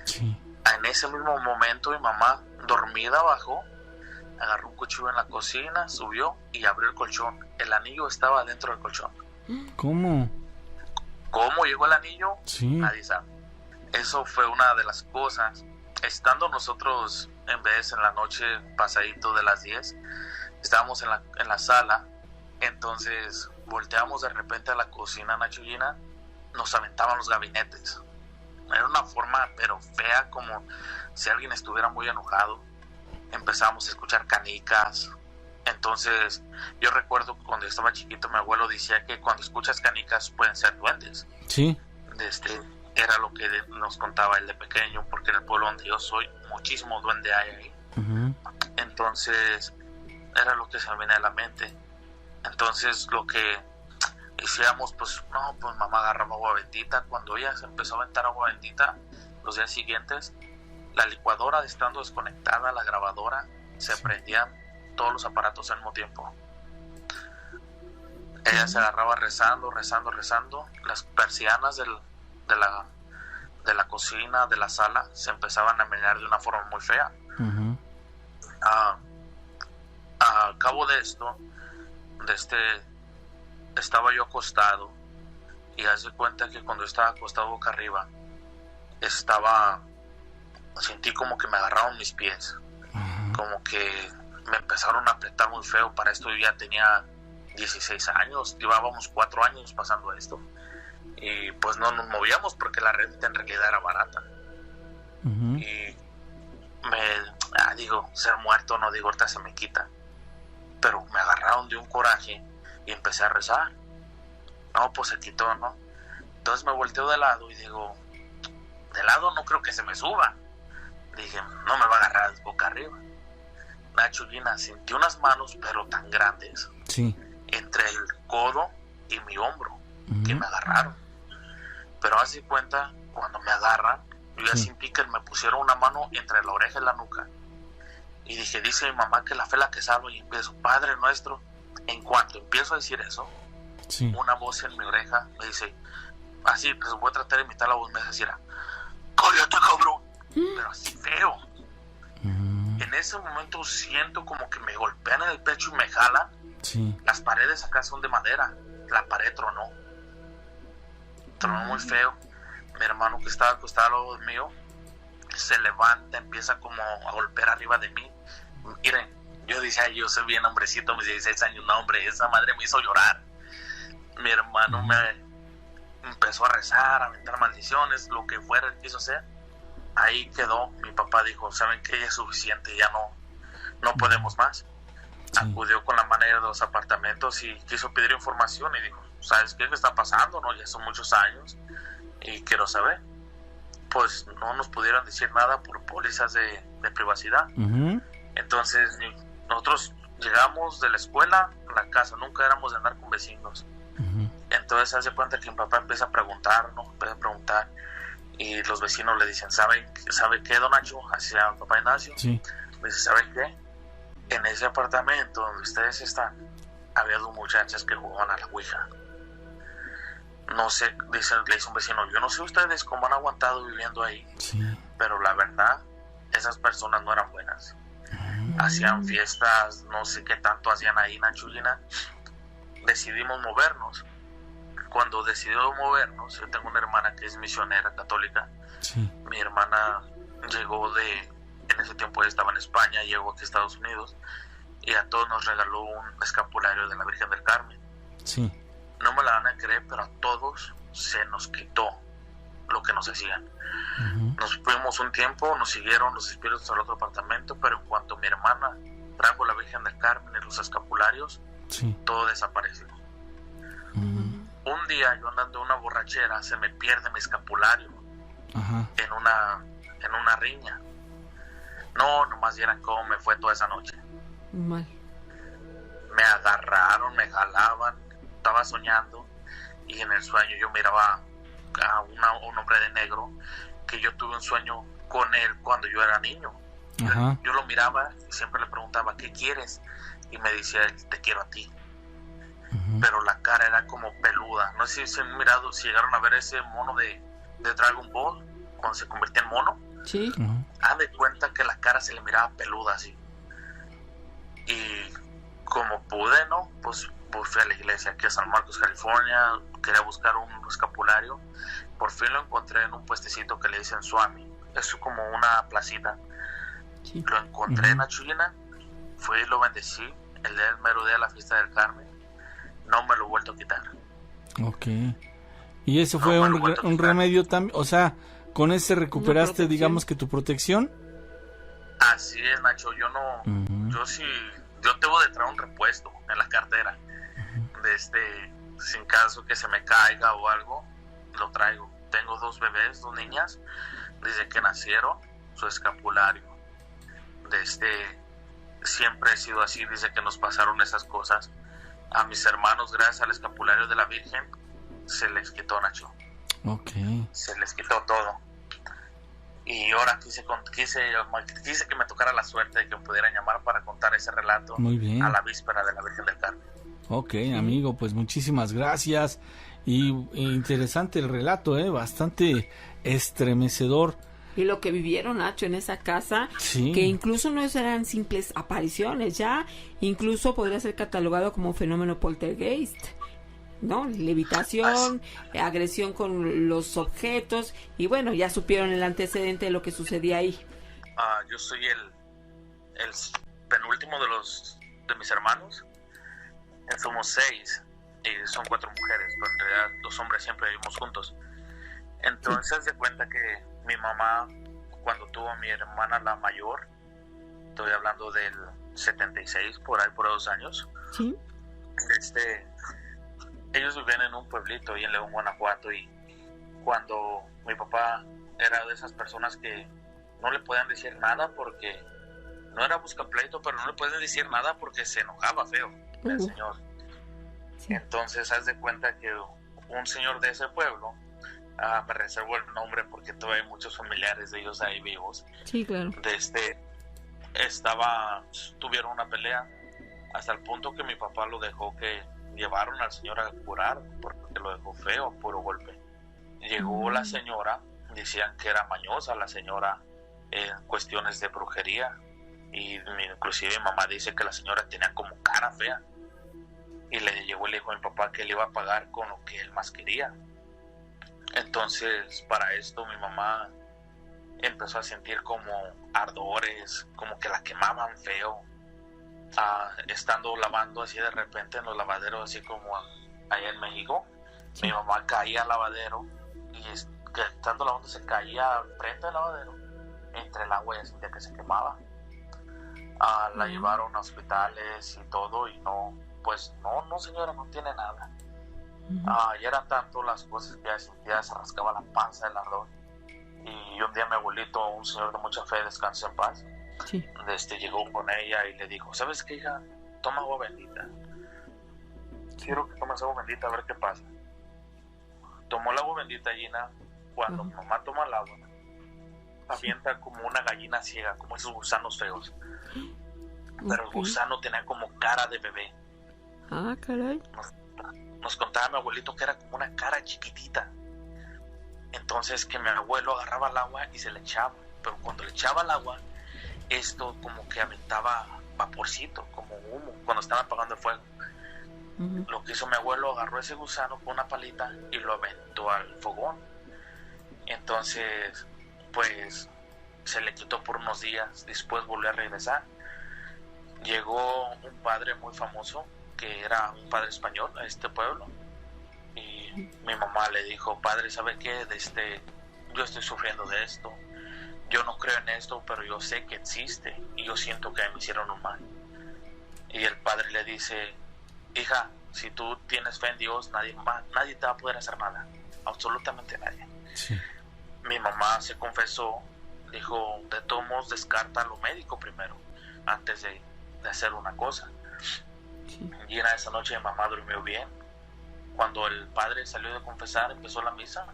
Sí. En ese mismo momento mi mamá, dormida abajo, agarró un cuchillo en la cocina, subió y abrió el colchón. El anillo estaba dentro del colchón. ¿Cómo? ¿Cómo llegó el anillo? Sí. Nadie sabe. Eso fue una de las cosas. Estando nosotros en vez en la noche pasadito de las 10, estábamos en la sala. Entonces volteamos de repente a la cocina, Nacho y Gina, nos aventaban los gabinetes. Era una forma pero fea, como si alguien estuviera muy enojado. Empezamos a escuchar canicas. Entonces yo recuerdo que cuando estaba chiquito mi abuelo decía que cuando escuchas canicas pueden ser duendes. Sí. Era lo que nos contaba él de pequeño, porque en el pueblo donde yo soy muchísimo duende hay ahí. Entonces era lo que se me venía a la mente. Entonces lo que hacíamos, pues mamá agarraba agua bendita. Cuando ella se empezó a aventar agua bendita, los días siguientes, la licuadora estando desconectada, la grabadora, se prendían todos los aparatos al mismo tiempo. Ella se agarraba rezando. Las persianas de la cocina, de la sala, se empezaban a menear de una forma muy fea. A cabo de esto, estaba yo acostado y haz de cuenta que cuando estaba acostado boca arriba, sentí como que me agarraron mis pies, como que me empezaron a apretar muy feo. Para esto yo ya tenía 16 años, llevábamos 4 años pasando esto y pues no nos movíamos porque la renta en realidad era barata. Y digo, ser muerto, no digo, ahorita se me quita, pero me agarraron de un coraje y empecé a rezar. No, pues se quitó, ¿no? Entonces me volteo de lado y digo, de lado no creo que se me suba. Dije, no me va a agarrar boca arriba. Nacho, Gina, sentí unas manos pero tan grandes, sí, entre el codo y mi hombro, que me agarraron. Pero haz de cuenta, cuando me agarran, yo ya sentí que me pusieron una mano entre la oreja y la nuca. Y dije, dice mi mamá que la fe la que salva, y empiezo, Padre nuestro. En cuanto empiezo a decir eso, una voz en mi oreja me dice, así, pues voy a tratar de imitar la voz, me dice, cállate, cabrón, pero así feo. En ese momento siento como que me golpean en el pecho y me jalan. Las paredes acá son de madera, la pared tronó muy feo. Mi hermano que estaba acostado al lado mío se levanta, empieza como a golpear arriba de mí. Miren, yo decía, yo soy bien hombrecito, mis 16 años, no hombre, esa madre me hizo llorar. Mi hermano me empezó a rezar, a aventar maldiciones, lo que fuera quiso hacer. Ahí quedó. Mi papá dijo, ¿saben qué? Ya es suficiente, ya no podemos más. Acudió con la manager de los apartamentos y quiso pedir información y dijo, ¿sabes qué está pasando? No, ya son muchos años y quiero saber. Pues no nos pudieron decir nada por pólizas de privacidad. Entonces nosotros llegamos de la escuela a la casa, nunca éramos de andar con vecinos. Entonces hace cuenta que mi papá empieza a preguntar, y los vecinos le dicen, ¿sabe qué, don Nacho? Hacia papá Ignacio. Me dice, ¿sabe qué? En ese apartamento donde ustedes están, había 2 muchachas que jugaban a la ouija. No sé, le dice un vecino, yo no sé ustedes cómo han aguantado viviendo ahí, pero la verdad, esas personas no eran buenas. Hacían fiestas, no sé qué tanto hacían ahí, Nachulina. Decidimos movernos. Cuando decidimos movernos, yo tengo una hermana que es misionera católica. Mi hermana llegó en ese tiempo ella estaba en España, llegó aquí a Estados Unidos y a todos nos regaló un escapulario de la Virgen del Carmen. No me la van a creer, pero a todos se nos quitó lo que nos hacían. Nos fuimos un tiempo, nos siguieron los espíritus al otro apartamento, pero en cuanto mi hermana trajo la Virgen del Carmen y los escapularios, todo desapareció. día, yo andando en una borrachera, se me pierde mi escapulario. Ajá. en una riña. No, nomás vieran cómo me fue toda esa noche. Mal. Me agarraron, me jalaban, estaba soñando y en el sueño yo miraba a un hombre de negro, que yo tuve un sueño con él cuando yo era niño. Ajá. Yo lo miraba y siempre le preguntaba, ¿qué quieres? Y me decía, te quiero a ti. Uh-huh. Pero la cara era como peluda. No sé si han mirado, si llegaron a ver ese mono de Dragon Ball cuando se convertía en mono. Sí. Uh-huh. Haz de cuenta que la cara se le miraba peluda así. Y como pude, ¿no? Pues fui a la iglesia aquí a San Marcos, California. Quería buscar un escapulario. Por fin lo encontré en un puestecito que le dicen Swami. Es como una placita. Sí. Lo encontré en la Chuyina. Fui y lo bendecí el mero día de la fiesta del Carmen. No me lo he vuelto a quitar. Ok. ¿Y eso fue un remedio también? O sea, ¿con ese recuperaste, digamos, que tu protección? Así es, Nacho. Yo no... Uh-huh. Yo debo de traer un repuesto en la cartera. Uh-huh. Sin caso que se me caiga o algo, lo traigo. Tengo 2 bebés, 2 niñas, desde que nacieron, su escapulario. Siempre he sido así, desde que nos pasaron esas cosas. A mis hermanos, gracias al escapulario de la Virgen, se les quitó, Nacho. Ok. Se les quitó todo. Y ahora quise que me tocara la suerte de que me pudieran llamar para contar ese relato. Muy bien. A la víspera de la Virgen del Carmen. Ok, amigo, pues muchísimas gracias. Y interesante el relato, bastante estremecedor. Y lo que vivieron, Nacho, en esa casa, sí, que incluso no eran simples apariciones, ya incluso podría ser catalogado como un fenómeno poltergeist, ¿no? Levitación, agresión con los objetos, y bueno, ya supieron el antecedente de lo que sucedía ahí. Yo soy el penúltimo de mis hermanos. Somos 6 y son 4 mujeres, pero en realidad 2 hombres siempre vivimos juntos. Entonces de cuenta que mi mamá, cuando tuvo a mi hermana la mayor, estoy hablando del 76, por 2 años. Sí. Ellos vivían en un pueblito ahí en León, Guanajuato, y cuando mi papá era de esas personas que no le podían decir nada porque no era buscapleito, pero no le pueden decir nada porque se enojaba feo el señor. Sí. Entonces haz de cuenta que un señor de ese pueblo, me reservo el nombre porque todavía hay muchos familiares de ellos ahí vivos. Sí, claro. Tuvieron una pelea hasta el punto que mi papá lo dejó, que llevaron al señor a curar porque lo dejó feo, puro golpe. Llegó la señora, decían que era mañosa la señora en cuestiones de brujería, y inclusive mi mamá dice que la señora tenía como cara fea, y le dijo a mi papá que él iba a pagar con lo que él más quería. Entonces para esto mi mamá empezó a sentir como ardores, como que la quemaban feo. Estando lavando así de repente en los lavaderos, así como allá en México, sí, mi mamá caía al lavadero y estando lavando se caía al frente del lavadero entre el agua y sentía que se quemaba. La llevaron a hospitales y todo, y no señora, no tiene nada. Y eran tanto las cosas que ella sentía, se rascaba la panza del ardor. Y un día mi abuelito, un señor de mucha fe, descanse en paz, sí, llegó con ella y le dijo, ¿sabes qué, hija? Toma agua bendita. Quiero que tomes agua bendita a ver qué pasa. Tomó el agua bendita, Gina. Cuando mi mamá toma el agua, avienta como una gallina ciega, como esos gusanos feos. Pero el gusano tenía como cara de bebé. Ah, caray. Nos contaba mi abuelito que era como una cara chiquitita. Entonces que mi abuelo agarraba el agua y se le echaba, pero cuando le echaba el agua, esto como que aventaba vaporcito, como humo, cuando estaba apagando el fuego. Lo que hizo mi abuelo, agarró ese gusano con una palita y lo aventó al fogón. Entonces pues se le quitó por unos días, después volvió a regresar. Llegó un padre muy famoso, que era un padre español a este pueblo, y mi mamá le dijo, padre, ¿sabe qué? Yo estoy sufriendo de esto, yo no creo en esto, pero yo sé que existe y yo siento que me hicieron un mal. Y el padre le dice, hija, Si tú tienes fe en Dios, nadie te va a poder hacer nada, absolutamente nadie. Sí. Mi mamá se confesó, dijo, de todos modos descarta lo médico primero, antes de hacer una cosa. Sí. Y en esa noche mi mamá durmió bien. Cuando el padre salió de confesar, empezó la misa,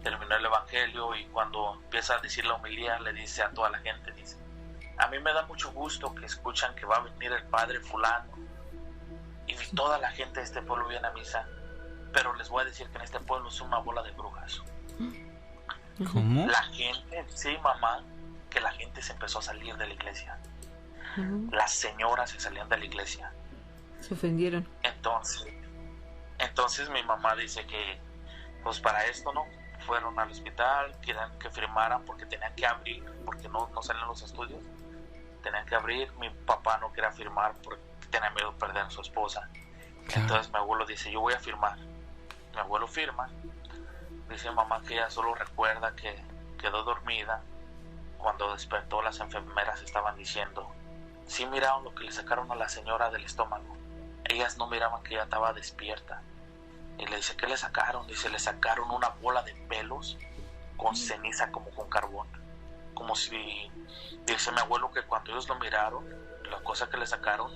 terminó el evangelio, y cuando empieza a decir la homilía, le dice a toda la gente, dice, a mí me da mucho gusto que escuchan que va a venir el padre fulano, y toda la gente de este pueblo viene a misa, pero les voy a decir que en este pueblo es una bola de brujas. ¿Cómo? La gente, sí, mamá, que la gente se empezó a salir de la iglesia. Las señoras se salían de la iglesia. Se ofendieron. Entonces mi mamá dice que, pues para esto, ¿no? Fueron al hospital, querían que firmaran porque tenían que abrir, porque no salen los estudios. Tenían que abrir. Mi papá no quería firmar porque tenía miedo de perder a su esposa. Claro. Entonces mi abuelo dice, yo voy a firmar. Mi abuelo firma. Dice mamá que ella solo recuerda que quedó dormida. Cuando despertó, las enfermeras estaban diciendo, sí miraron lo que le sacaron a la señora del estómago. Ellas no miraban que ella estaba despierta. Y le dice, ¿qué le sacaron? Dice, le sacaron una bola de pelos con ceniza, como con carbón. Como si, dice mi abuelo, que cuando ellos lo miraron, la cosa que le sacaron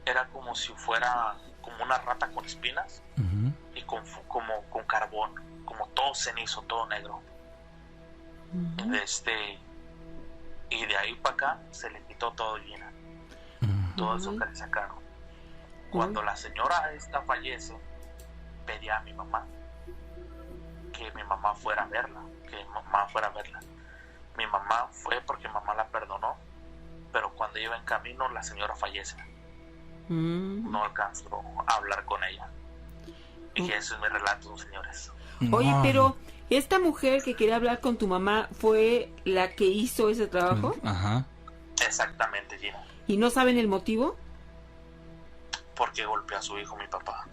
era como si fuera como una rata con espinas. Uh-huh. Y como con carbón, como todo cenizo, todo negro. Uh-huh. Y de ahí para acá se le quitó todo, Gina. Todo eso que le sacaron. Cuando la señora esta fallece, pedía a mi mamá que mi mamá fuera a verla, Mi mamá fue porque mamá la perdonó, pero cuando iba en camino la señora fallece. No alcanzó a hablar con ella. Y eso es mi relato, señores. Oye, No. pero esta mujer que quería hablar con tu mamá fue la que hizo ese trabajo. Ajá. Exactamente, Gina. ¿Y no saben el motivo? Porque golpeó a su hijo mi papá.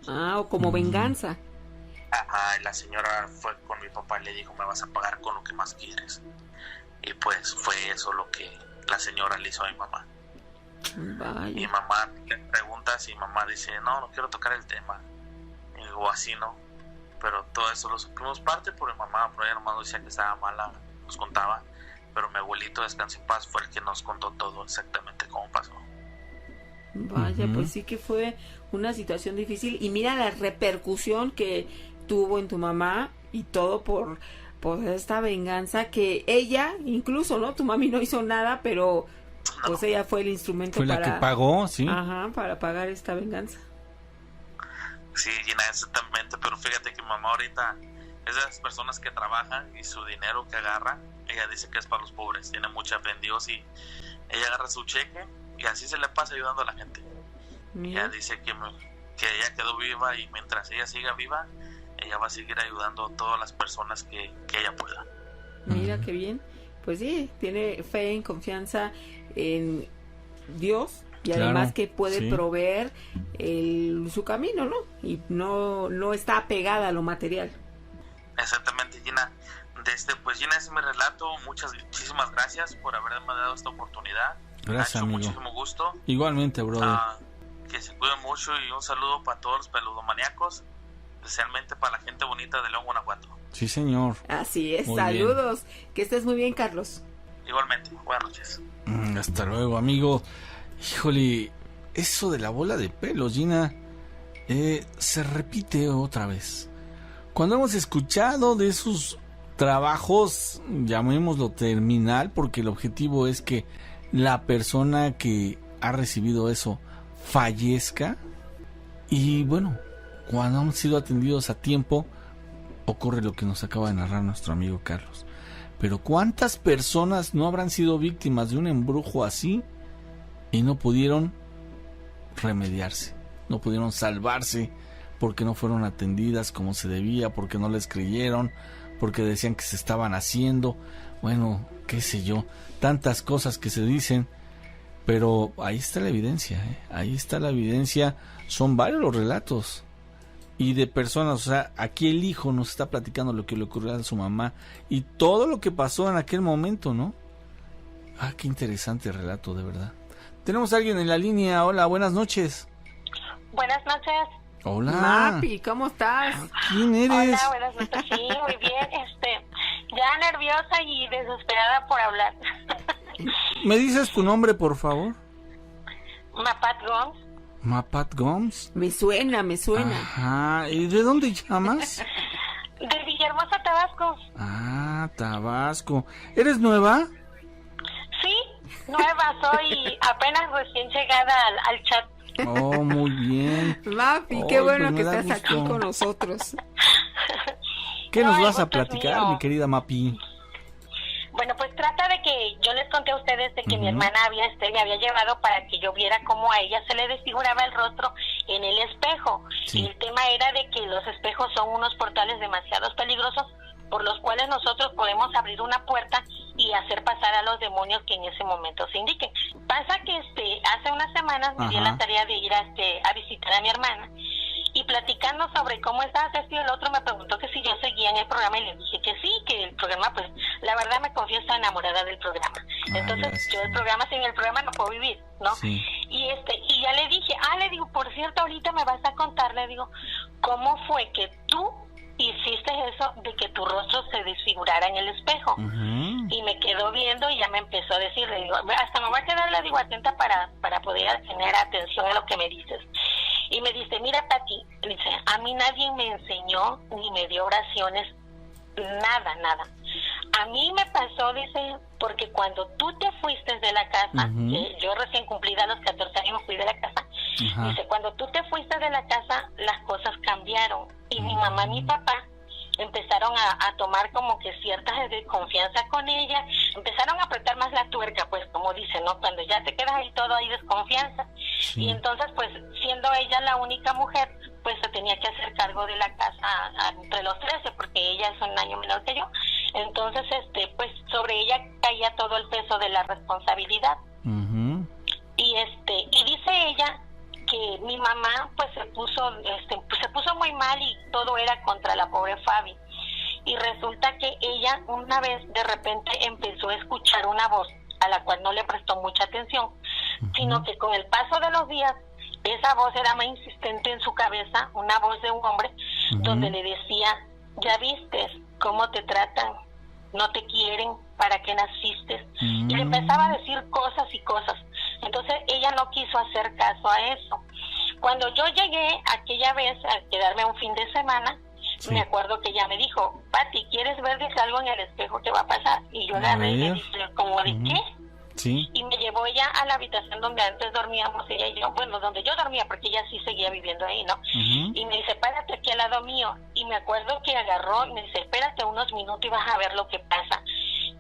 Ah, o como venganza. Ajá, y la señora fue con mi papá y le dijo, me vas a pagar con lo que más quieres. Y pues fue eso lo que la señora le hizo a mi mamá. Mi Vaya. mamá le pregunta si mamá dice, no quiero tocar el tema. Y digo, así no. Pero todo eso lo supimos parte por mi mamá, pero ella nomás nos decía que estaba mala, nos contaba. Pero mi abuelito, descanse en paz, fue el que nos contó todo exactamente cómo pasó. Vaya, Ujú. pues sí que fue una situación difícil. Y mira la repercusión que tuvo en tu mamá y todo por esta venganza que ella, incluso, ¿no? Tu mami no hizo nada, pero pues ella fue el instrumento Fue para... la que pagó, sí. Ajá, para pagar esta venganza. Sí, Gina, exactamente, pero fíjate que mamá ahorita es de las personas que trabajan y su dinero que agarra, ella dice que es para los pobres, tiene mucha fe en Dios y ella agarra su cheque y así se le pasa ayudando a la gente. Mira. Ella dice que ella quedó viva y mientras ella siga viva, ella va a seguir ayudando a todas las personas que ella pueda. Mira qué bien. Pues sí, tiene fe y confianza en Dios y Claro, además que puede sí. proveer su camino, ¿no? Y no está apegada a lo material. Exactamente, Gina. Pues Gina, ese es mi relato. Muchísimas gracias por haberme dado esta oportunidad. Gracias, Ha hecho amigo. muchísimo gusto. Igualmente, brother. Que se cuiden mucho y un saludo para todos los peludomaníacos, especialmente para la gente bonita de León, Guanajuato. Sí, señor. Así es, Muy saludos. Que estés muy bien, Carlos. Igualmente, buenas noches. Hasta luego, amigo. Híjole, eso de la bola de pelos, Gina, se repite otra vez. Cuando hemos escuchado de esos trabajos, llamémoslo terminal, porque el objetivo es que la persona que ha recibido eso fallezca, y bueno, cuando han sido atendidos a tiempo, ocurre lo que nos acaba de narrar nuestro amigo Carlos. Pero ¿cuántas personas no habrán sido víctimas de un embrujo así y no pudieron remediarse, no pudieron salvarse porque no fueron atendidas como se debía, porque no les creyeron, porque decían que se estaban haciendo, bueno, qué sé yo, tantas cosas que se dicen, pero ahí está la evidencia, ahí está la evidencia, son varios los relatos y de personas, o sea, aquí el hijo nos está platicando lo que le ocurrió a su mamá y todo lo que pasó en aquel momento, ¿no? Ah, qué interesante relato, de verdad. Tenemos a alguien en la línea. Hola, buenas noches. Buenas buenas noches. Hola. Mapi, ¿cómo estás? ¿Quién eres? Hola, buenas noches. Sí, muy bien. Ya nerviosa y desesperada por hablar. ¿Me dices tu nombre, por favor? Mapat Gomes. Mapat Gomes. Me suena. Ajá. ¿Y de dónde llamas? De Villahermosa, Tabasco. Ah, Tabasco. ¿Eres nueva? Sí, nueva, soy apenas recién llegada al chat. Oh, muy bien. Mapi, qué Ay, bueno pues que me da estás aquí gusto. con nosotros. ¿Qué nos No, vas el a gusto es platicar, mío. mi querida Mapi? Bueno, pues trata de que yo les conté a ustedes de que mi Ujú. hermana me había llevado para que yo viera cómo a ella se le desfiguraba el rostro en el espejo. Sí. Y el tema era de que los espejos son unos portales demasiado peligrosos por los cuales nosotros podemos abrir una puerta y hacer pasar a los demonios que en ese momento se indiquen. Pasa que hace unas semanas me di Ajá. la tarea de ir a visitar a mi hermana y platicando sobre cómo estaba esto y el otro me preguntó que si yo seguía en el programa y le dije que sí, que el programa, pues la verdad me confieso enamorada del programa. Entonces gracias. yo sin el programa no puedo vivir, ¿no? Sí. Y ya le dije, le digo, por cierto, ahorita me vas a contar, le digo, ¿cómo fue que tú hiciste eso de que tu rostro se desfigurara en el espejo? Ujú. Y me quedó viendo y ya me empezó a decir, le digo, hasta me voy a quedar, le digo, atenta para poder tener atención a lo que me dices. Y me dice, mira, Pati, dice, a mí nadie me enseñó ni me dio oraciones, nada. A mí me pasó, dice, porque cuando tú te fuiste de la casa, Ujú. yo recién cumplida a los 14 años me fui de la casa, Ajá. dice, cuando tú te fuiste de la casa, las cosas cambiaron. Y mi mamá y mi papá empezaron a tomar como que cierta desconfianza con ella, empezaron a apretar más la tuerca, pues como dicen, ¿no? Cuando ya te quedas ahí todo, hay desconfianza. Sí. Y entonces, pues, siendo ella la única mujer, pues se tenía que hacer cargo de la casa entre los 13, porque ella es un año menor que yo. Entonces, pues, sobre ella caía todo el peso de la responsabilidad. Ujú. Y dice ella que mi mamá pues se puso muy mal y todo era contra la pobre Fabi. Y resulta que ella una vez de repente empezó a escuchar una voz a la cual no le prestó mucha atención, sino que con el paso de los días esa voz era más insistente en su cabeza, una voz de un hombre, donde le decía, ya vistes cómo te tratan, no te quieren, para qué naciste. Y le empezaba a decir cosas y cosas. Entonces ella no quiso hacer caso a eso. Cuando yo llegué aquella vez a quedarme un fin de semana, Sí. me acuerdo que ella me dijo, Pati, ¿quieres ver? Dice algo en el espejo que va a pasar. Y yo agarré y le dije, ¿como de qué? Sí. Y me llevó ella a la habitación donde antes dormíamos ella y yo, bueno, donde yo dormía, porque ella sí seguía viviendo ahí, ¿no? Ujú. Y me dice, párate aquí al lado mío. Y me acuerdo que agarró y me dice, espérate unos minutos y vas a ver lo que pasa.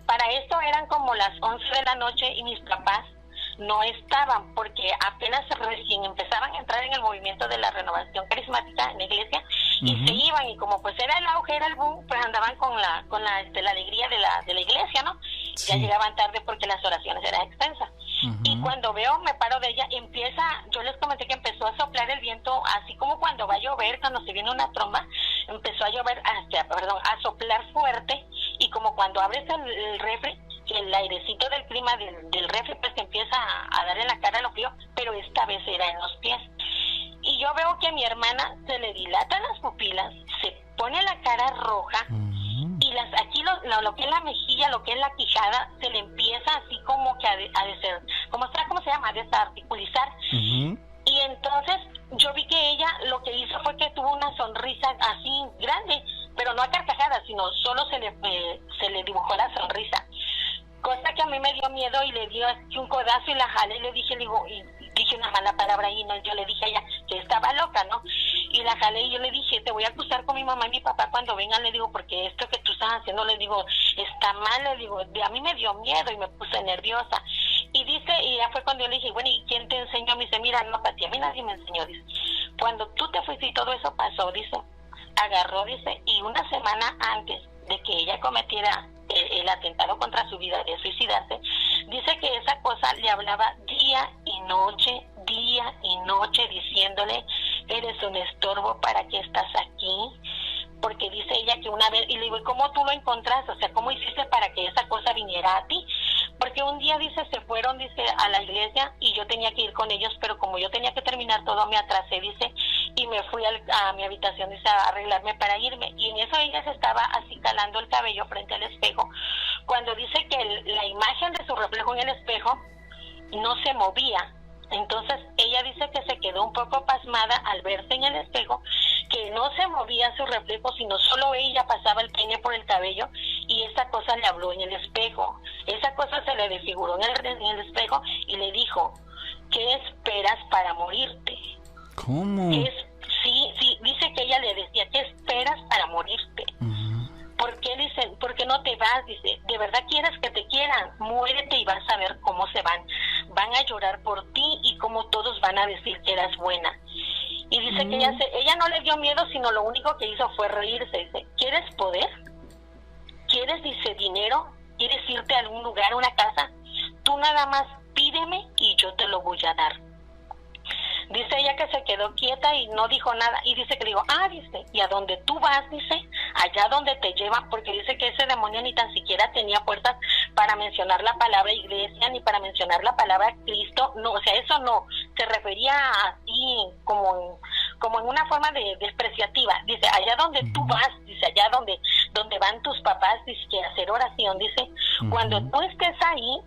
Para esto eran como las 11 de la noche y mis papás no estaban, porque apenas recién empezaban a entrar en el movimiento de la renovación carismática en la iglesia y se iban, y como pues era el auge, era el boom, pues andaban con la alegría de la iglesia, ¿no? Sí. Ya llegaban tarde porque las oraciones eran extensas. Y cuando me paro de ella, yo les comenté que empezó a soplar el viento, así como cuando va a llover, cuando se viene una tromba, empezó a llover, a soplar fuerte, y como cuando abres el refri, el airecito del clima del refri pues que empieza a dar en la cara lo frío, pero esta vez era en los pies. Y yo veo que a mi hermana se le dilatan las pupilas, se pone la cara roja, y aquí lo que es la mejilla, lo que es la quijada, se le empieza así como que a desarticulizar. Y entonces yo vi que ella lo que hizo fue que tuvo una sonrisa así grande, pero no a carcajadas, sino solo se le dibujó la sonrisa. Cosa que a mí me dio miedo y le dio así un codazo y la jalé y le dije una mala palabra ahí, ¿no? Yo le dije a ella que estaba loca, ¿no? Y la jalé y yo le dije, te voy a acusar con mi mamá y mi papá cuando vengan, le digo, porque esto que tú estás haciendo, le digo, está mal, le digo, a mí me dio miedo y me puse nerviosa. Y ya fue cuando yo le dije, bueno, ¿y quién te enseñó? Me dice, mira, no, Pati, a mí nadie me enseñó, dice. Cuando tú te fuiste y todo eso pasó, dice, agarró, dice, y una semana antes de que ella cometiera el atentado contra su vida de suicidarse, dice que esa cosa le hablaba día y noche, diciéndole, eres un estorbo, ¿para qué estás aquí? Porque dice ella que una vez, y le digo, ¿y cómo tú lo encontraste? O sea, ¿cómo hiciste para que esa cosa viniera a ti? porque un día, dice, se fueron, dice, a la iglesia y yo tenía que ir con ellos, pero como yo tenía que terminar todo, me atrasé, dice, y me fui a mi habitación, dice, a arreglarme para irme, y en eso ella se estaba así calando el cabello frente al espejo, cuando dice que la imagen de su reflejo en el espejo no se movía. Entonces ella dice que se quedó un poco pasmada al verse en el espejo, que no se movía su reflejo, sino solo ella pasaba el peine por el cabello, y esa cosa le habló en el espejo. Esa cosa se le desfiguró en el espejo y le dijo: ¿qué esperas para morirte? ¿Cómo? Sí, dice que ella le decía: ¿qué esperas para morirte? ¿Por qué, dice, por qué no te vas? Dice, ¿de verdad quieres que te quieran? Muérete y vas a ver cómo se van. Van a llorar por ti y cómo todos van a decir que eras buena. Y dice que ella no le dio miedo, sino lo único que hizo fue reírse. Dice, ¿quieres poder? ¿Quieres, dice, dinero? ¿Quieres irte a algún lugar, a una casa? Tú nada más pídeme y yo te lo voy a dar. Dice ella que se quedó quieta y no dijo nada, y dice que le digo, dice, y a donde tú vas, dice, allá donde te llevan, porque dice que ese demonio ni tan siquiera tenía fuerzas para mencionar la palabra iglesia, ni para mencionar la palabra Cristo, no, o sea, eso no, se refería así como en una forma despreciativa. Dice, allá donde tú vas, dice, allá donde van tus papás, dice, que hacer oración, dice, cuando tú estés ahí,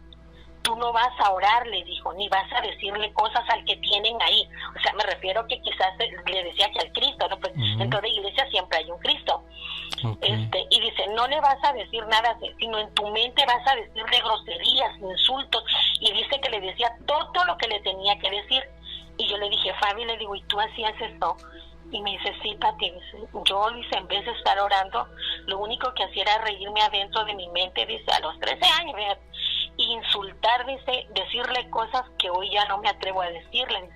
tú no vas a orar, le dijo, ni vas a decirle cosas al que tienen ahí. O sea, me refiero que quizás le decía que al Cristo, ¿no? Pues en toda iglesia siempre hay un Cristo. Okay. Y dice, no le vas a decir nada, sino en tu mente vas a decirle groserías, insultos. Y dice que le decía todo lo que le tenía que decir. Y yo le dije, Fabi, le digo, ¿y tú hacías esto? Y me dice, sí, Pati, yo, dice, en vez de estar orando, lo único que hacía era reírme adentro de mi mente, dice, a los 13 años, insultar, dice, decirle cosas que hoy ya no me atrevo a decirle.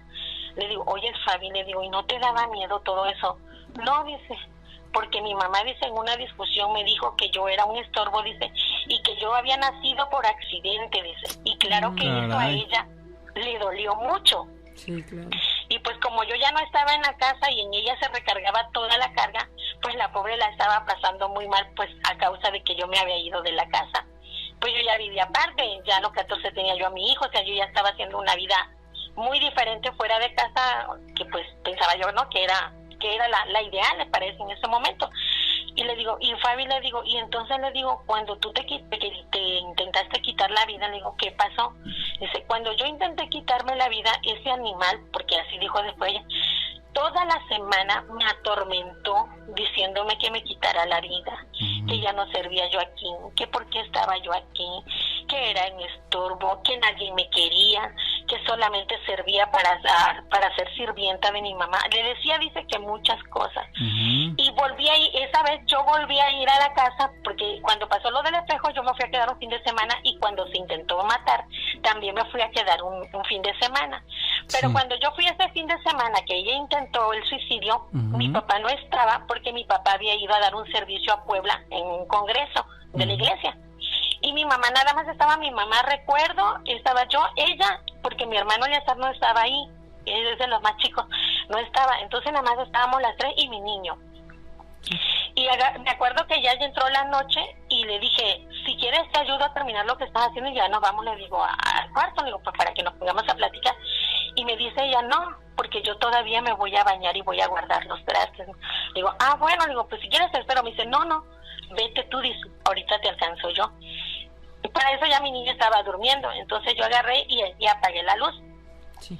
Le digo, oye, Fabi, le digo, ¿y no te daba miedo todo eso? No, dice, porque mi mamá, dice, en una discusión me dijo que yo era un estorbo, dice, y que yo había nacido por accidente, dice, y claro que eso a ella le dolió mucho. Sí, claro. Y pues como yo ya no estaba en la casa y en ella se recargaba toda la carga, pues la pobre la estaba pasando muy mal, pues a causa de que yo me había ido de la casa. Pues yo ya vivía aparte, ya a los 14 tenía yo a mi hijo, o sea, yo ya estaba haciendo una vida muy diferente fuera de casa, que pues pensaba yo, ¿no? Que era la ideal, me parece, en ese momento. Y le digo, y Fabi, le digo, y entonces le digo, cuando tú te intentaste quitar la vida, le digo, ¿qué pasó? Dice, cuando yo intenté quitarme la vida, ese animal, porque así dijo después ella, toda la semana me atormentó diciéndome que me quitara la vida, que ya no servía yo aquí, que por qué estaba yo aquí, que era un estorbo, que nadie me quería, que solamente servía para ser sirvienta de mi mamá. Le decía, dice, que muchas cosas. Y esa vez yo volví a ir a la casa, porque cuando pasó lo del espejo yo me fui a quedar un fin de semana, y cuando se intentó matar también me fui a quedar un fin de semana. Pero cuando yo fui ese fin de semana que ella intentó el suicidio, mi papá no estaba, porque mi papá había ido a dar un servicio a Puebla en un congreso de la iglesia. Y mi mamá nada más estaba, recuerdo, estaba yo, ella, porque mi hermano Eleazar no estaba ahí, él es de los más chicos, no estaba, entonces nada más estábamos las tres y mi niño. Y me acuerdo que ya entró la noche y le dije, si quieres te ayudo a terminar lo que estás haciendo y ya nos vamos, le digo, al cuarto, le digo, pues para que nos pongamos a platicar. Y me dice ella, no, porque yo todavía me voy a bañar y voy a guardar los trastes. Le digo, bueno, le digo, pues si quieres te espero. Me dice, no, vete tú, dice, ahorita te alcanzo yo. Y para eso ya mi niño estaba durmiendo, entonces yo agarré y apagué la luz. Sí.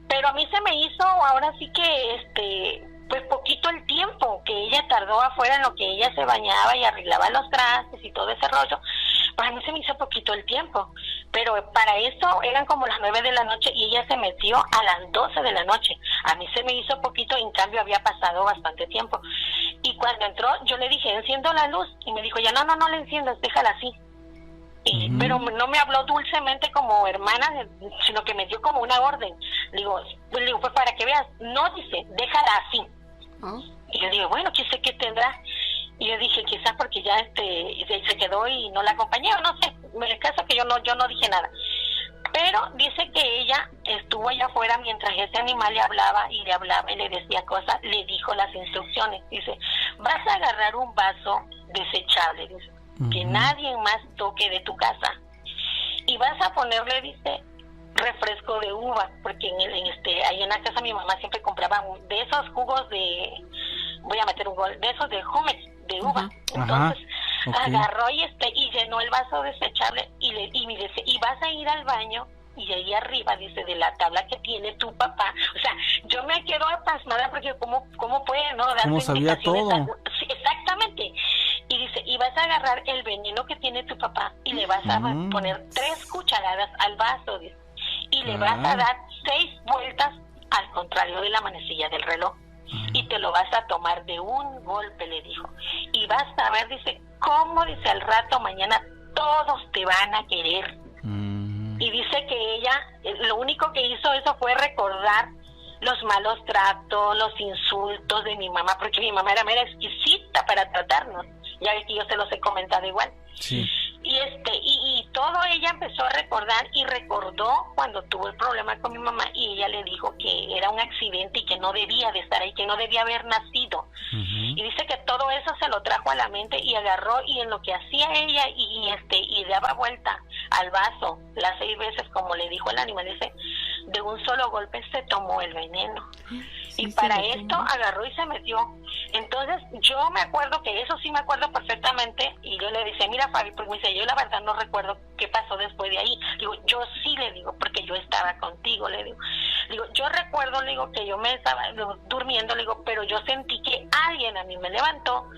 Pero a mí se me hizo, ahora sí que, pues poquito el tiempo que ella tardó afuera en lo que ella se bañaba y arreglaba los trastes y todo ese rollo. Pues a mí se me hizo poquito el tiempo, pero para eso eran como las 9 de la noche y ella se metió a las 12 de la noche. A mí se me hizo poquito, en cambio había pasado bastante tiempo. Y cuando entró, yo le dije, enciendo la luz, y me dijo, ya no le enciendas, déjala así. Pero no me habló dulcemente como hermana, sino que me dio como una orden. Le digo, pues para que veas, no, dice, déjala así. Y yo digo, bueno, ¿qué sé qué tendrá? Y yo dije, quizás porque ya se quedó y no la acompañé, o no sé, el caso que yo no dije nada. Pero dice que ella estuvo allá afuera mientras ese animal le hablaba y le decía cosas, le dijo las instrucciones. Dice, vas a agarrar un vaso desechable, dice, que nadie más toque de tu casa. y vas a ponerle, dice, refresco de uva, porque ahí en la casa mi mamá siempre compraba de esos jugos de, voy a meter un gol, de esos de Jumex, de uva. Entonces agarró y llenó el vaso desechable y me dice, y vas a ir al baño, y ahí arriba, dice, de la tabla que tiene tu papá. O sea, yo me quedo pasmada porque cómo puede, ¿no? Darte ¿cómo sabía todo? Sí, exactamente. Y dice, y vas a agarrar el veneno que tiene tu papá y le vas a poner 3 cucharadas al vaso, dice, y le vas a dar 6 vueltas al contrario de la manecilla del reloj. Y te lo vas a tomar de un golpe, le dijo. Y vas a ver, dice, cómo, dice, al rato mañana todos te van a querer. Y dice que ella, lo único que hizo eso fue recordar los malos tratos, los insultos de mi mamá, porque mi mamá era mera exquisita para tratarnos. Ya ves que yo se los he comentado igual. Sí. Y todo ella empezó a recordar y recordó cuando tuvo el problema con mi mamá y ella le dijo que era un accidente y que no debía de estar ahí, que no debía haber nacido. Y dice que todo eso se lo trajo a la mente y agarró, y en lo que hacía ella y daba vuelta al vaso las 6 veces, como le dijo el animal, dice, de un solo golpe se tomó el veneno. Y para esto agarró y se metió. Entonces yo me acuerdo que eso sí me acuerdo perfectamente, y yo le decía, mira Fabi, porque me dice, yo la verdad no recuerdo qué pasó después de ahí. Digo, yo sí, le digo, porque yo estaba contigo, le digo, yo recuerdo, le digo, que yo me estaba durmiendo, le digo, pero yo sentí que alguien a mí me levantó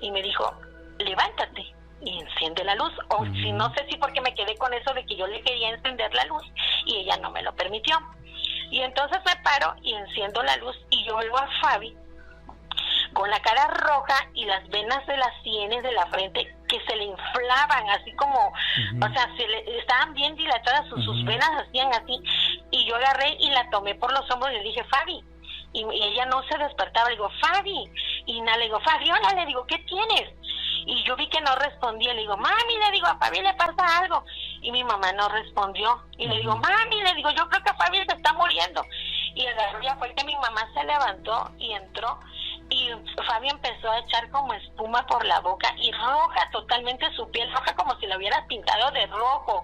y me dijo, levántate y enciende la luz, o si no sé si porque me quedé con eso de que yo le quería encender la luz y ella no me lo permitió. Y entonces me paro y enciendo la luz y yo veo a Fabi con la cara roja y las venas de las sienes de la frente que se le inflaban así como, o sea, estaban bien dilatadas, sus venas hacían así, y yo agarré y la tomé por los hombros y le dije, Fabi, y ella no se despertaba, le digo, Fabi, y nada, le digo, Fabiola, le digo, ¿qué tienes? Y yo vi que no respondía, le digo, mami, le digo, a Fabi le pasa algo, y mi mamá no respondió, y le digo, mami, le digo, yo creo que Fabi se está muriendo, y agarró, ya fue que mi mamá se levantó y entró, y Fabi empezó a echar como espuma por la boca y roja totalmente, su piel roja como si la hubieras pintado de rojo.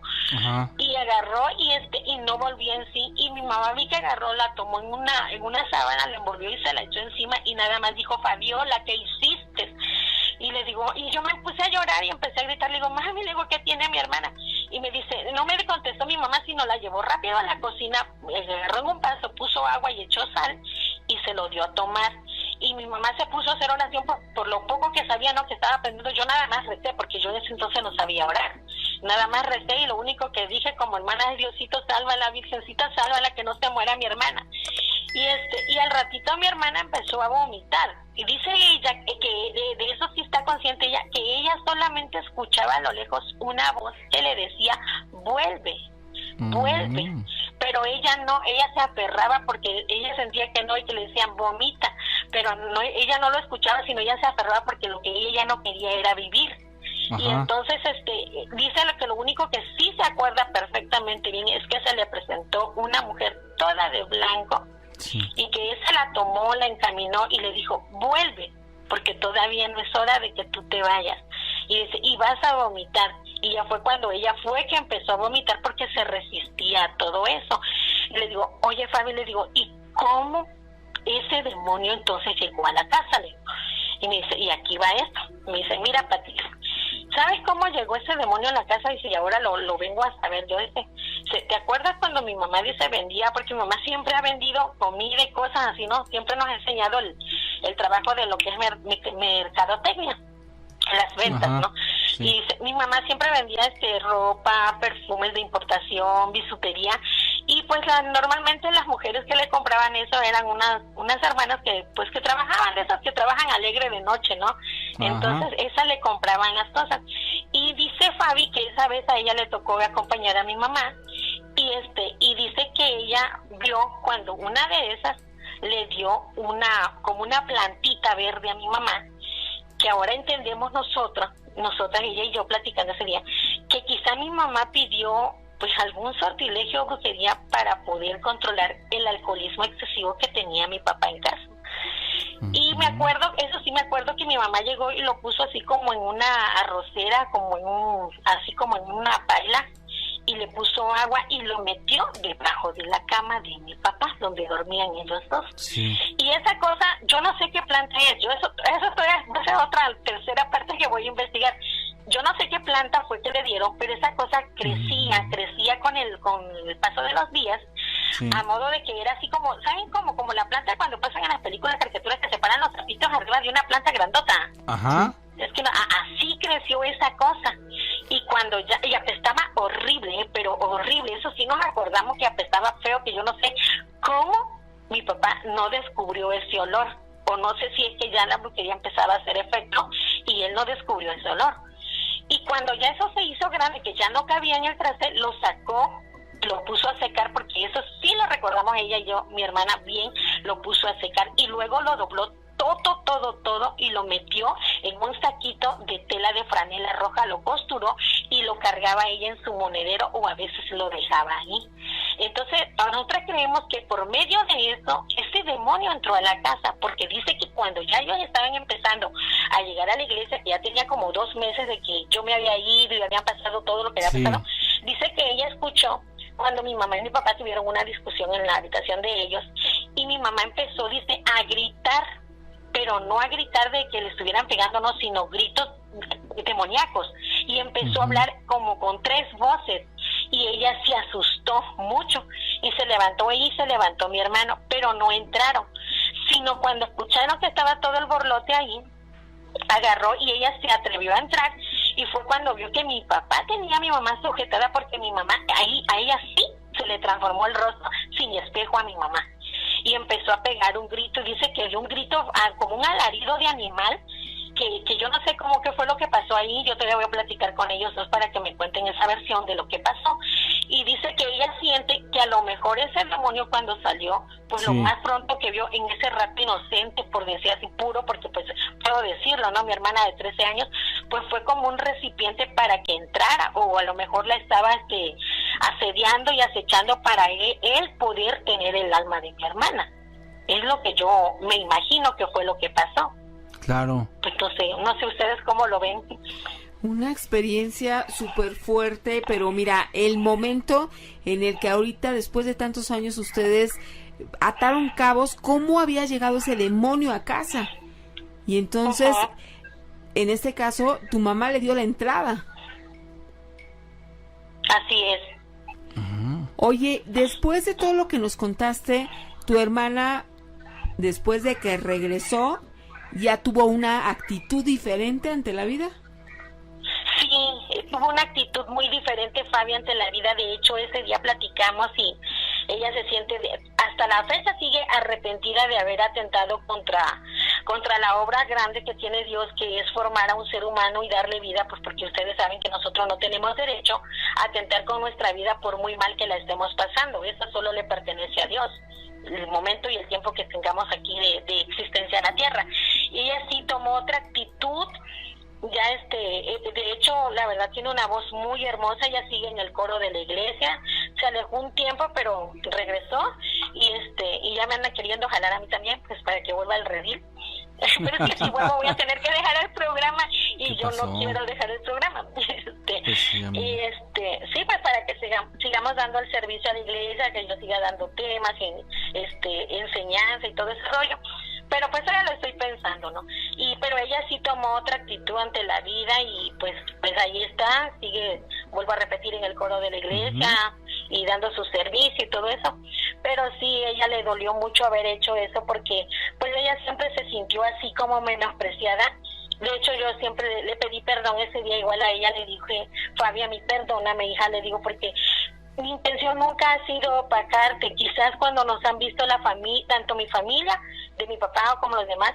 Y agarró y no volvió en sí, y mi mamá vi que agarró, la tomó en una sábana, la envolvió y se la echó encima y nada más dijo, Fabiola, ¿qué hiciste? Y le digo, y yo me puse a llorar y empecé a gritar, le digo, mami, le digo, ¿qué tiene mi hermana? Y me dice, no me contestó mi mamá, sino la llevó rápido a la cocina, agarró en un vaso, puso agua y echó sal y se lo dio a tomar. Y mi mamá se puso a hacer oración por lo poco que sabía, ¿no?, que estaba aprendiendo. Yo nada más recé, porque yo en ese entonces no sabía orar. Nada más recé y lo único que dije como hermana de Diosito, sálvala, Virgencita, sálvala, que no se muera mi hermana. Y al ratito mi hermana empezó a vomitar. Y dice ella que de eso sí está consciente ella, que ella solamente escuchaba a lo lejos una voz que le decía, vuelve, vuelve. Pero ella no, ella se aferraba porque ella sentía que no, y que le decían vomita, pero no, ella no lo escuchaba, sino ella se aferraba porque lo que ella no quería era vivir. Y entonces dice que lo único que sí se acuerda perfectamente bien es que se le presentó una mujer toda de blanco, y que esa la tomó, la encaminó y le dijo, vuelve, porque todavía no es hora de que tú te vayas. Y dice, y vas a vomitar. Y ya fue cuando ella fue que empezó a vomitar porque se resistía a todo eso. Y le digo, oye Fabi, le digo, ¿y cómo ese demonio entonces llegó a la casa? Le digo. Y me dice, y aquí va esto. Me dice, mira Pati, ¿sabes cómo llegó ese demonio a la casa? Dice, y ahora lo vengo a saber. Yo dice, ¿te acuerdas cuando mi mamá dice vendía? Porque mi mamá siempre ha vendido comida y cosas así, ¿no? Siempre nos ha enseñado el trabajo de lo que es mercadotecnia, las ventas, ¿no? Sí. Y dice, mi mamá siempre vendía ropa, perfumes de importación, bisutería, y pues normalmente las mujeres que le compraban eso eran unas hermanas que trabajaban, de esas que trabajan alegre de noche, ¿no? Entonces esas le compraban las cosas. Y dice Fabi que esa vez a ella le tocó acompañar a mi mamá, y dice que ella vio cuando una de esas le dio como una plantita verde a mi mamá, que ahora entendemos nosotras, ella y yo platicando ese día, que quizá mi mamá pidió pues algún sortilegio o brujería para poder controlar el alcoholismo excesivo que tenía mi papá en casa. Y me acuerdo, eso sí me acuerdo, que mi mamá llegó y lo puso así como en una arrocera, así como en una paila, y le puso agua y lo metió debajo de la cama de mi papá, donde dormían ellos dos. Sí. Y esa cosa, yo no sé qué planta es, eso va a ser otra tercera parte que voy a investigar. Yo no sé qué planta fue que le dieron, pero esa cosa crecía con el paso de los días, sí, a modo de que era así como, ¿saben? Como la planta cuando pasan en las películas caricaturas que separan los tapitos arriba de una planta grandota. Ajá. Es que no, así creció esa cosa. Y cuando y apestaba horrible, pero horrible. Eso sí nos acordamos que apestaba feo, que yo no sé cómo mi papá no descubrió ese olor. O no sé si es que ya la brujería empezaba a hacer efecto y él no descubrió ese olor. Y cuando ya eso se hizo grande, que ya no cabía en el trasero, lo sacó, lo puso a secar, porque eso sí lo recordamos ella y yo, mi hermana bien, lo puso a secar y luego lo dobló todo y lo metió en un saquito de tela de franela roja, lo costuró y lo cargaba ella en su monedero o a veces lo dejaba ahí. Entonces, nosotros creemos que por medio de eso, ese demonio entró a la casa, porque dice que cuando ya ellos estaban empezando a llegar a la iglesia, que ya tenía como 2 meses de que yo me había ido y había pasado todo lo que había pasado, dice que ella escuchó cuando mi mamá y mi papá tuvieron una discusión en la habitación de ellos, y mi mamá empezó, dice, a gritar, pero no a gritar de que le estuvieran pegando, no, sino gritos demoníacos, y empezó a hablar como con 3 voces, y ella se asustó mucho, y se levantó ella y se levantó mi hermano, pero no entraron, sino cuando escucharon que estaba todo el borlote ahí, agarró y ella se atrevió a entrar, y fue cuando vio que mi papá tenía a mi mamá sujetada, porque mi mamá, a ella sí se le transformó el rostro sin espejo a mi mamá, y empezó a pegar un grito, y dice que oyó un grito como un alarido de animal, que yo no sé cómo que fue lo que pasó ahí. Yo todavía voy a platicar con ellos dos para que me cuenten esa versión de lo que pasó, y dice que ella siente que a lo mejor ese demonio cuando salió, pues lo más pronto que vio en ese rato inocente, por decir así, puro, porque pues puedo decirlo, ¿no? Mi hermana de 13 años, pues fue como un recipiente para que entrara, o a lo mejor la estaba asediando y acechando para él poder tener el alma de mi hermana. Es lo que yo me imagino que fue lo que pasó. Claro. Entonces, no sé ustedes cómo lo ven. Una experiencia súper fuerte, pero mira, el momento en el que ahorita, después de tantos años, ustedes ataron cabos, ¿cómo había llegado ese demonio a casa? Y entonces, en este caso, tu mamá le dio la entrada. Así es. Oye, después de todo lo que nos contaste, tu hermana, después de que regresó, ¿ya tuvo una actitud diferente ante la vida? Sí, tuvo una actitud muy diferente, Fabi, ante la vida. De hecho, ese día platicamos y ella se siente, hasta la fecha sigue arrepentida de haber atentado contra la obra grande que tiene Dios, que es formar a un ser humano y darle vida, pues porque ustedes saben que nosotros no tenemos derecho a atentar con nuestra vida por muy mal que la estemos pasando. Eso solo le pertenece a Dios, el momento y el tiempo que tengamos aquí de existencia en la tierra. Y ella sí tomó otra actitud. Ya de hecho, la verdad tiene una voz muy hermosa. Ella sigue en el coro de la iglesia, se alejó un tiempo pero regresó, y ya me anda queriendo jalar a mí también, pues para que vuelva al redil. Pero es que si vuelvo voy a tener que dejar el programa, y yo no quiero dejar el programa. Sí, pues para que sigamos dando el servicio a la iglesia, que yo siga dando temas, enseñanza y todo ese rollo. Pero pues ahora lo estoy pensando, ¿no? Pero ella sí tomó otra actitud ante la vida, y pues ahí está, sigue, vuelvo a repetir, en el coro de la iglesia y dando su servicio y todo eso. Pero sí, ella le dolió mucho haber hecho eso, porque pues ella siempre se sintió así como menospreciada. De hecho, yo siempre le pedí perdón ese día, igual a ella le dije, Fabi, a mí perdóname, hija, le digo, porque mi intención nunca ha sido opacarte. Quizás cuando nos han visto la familia, tanto mi familia, de mi papá como los demás,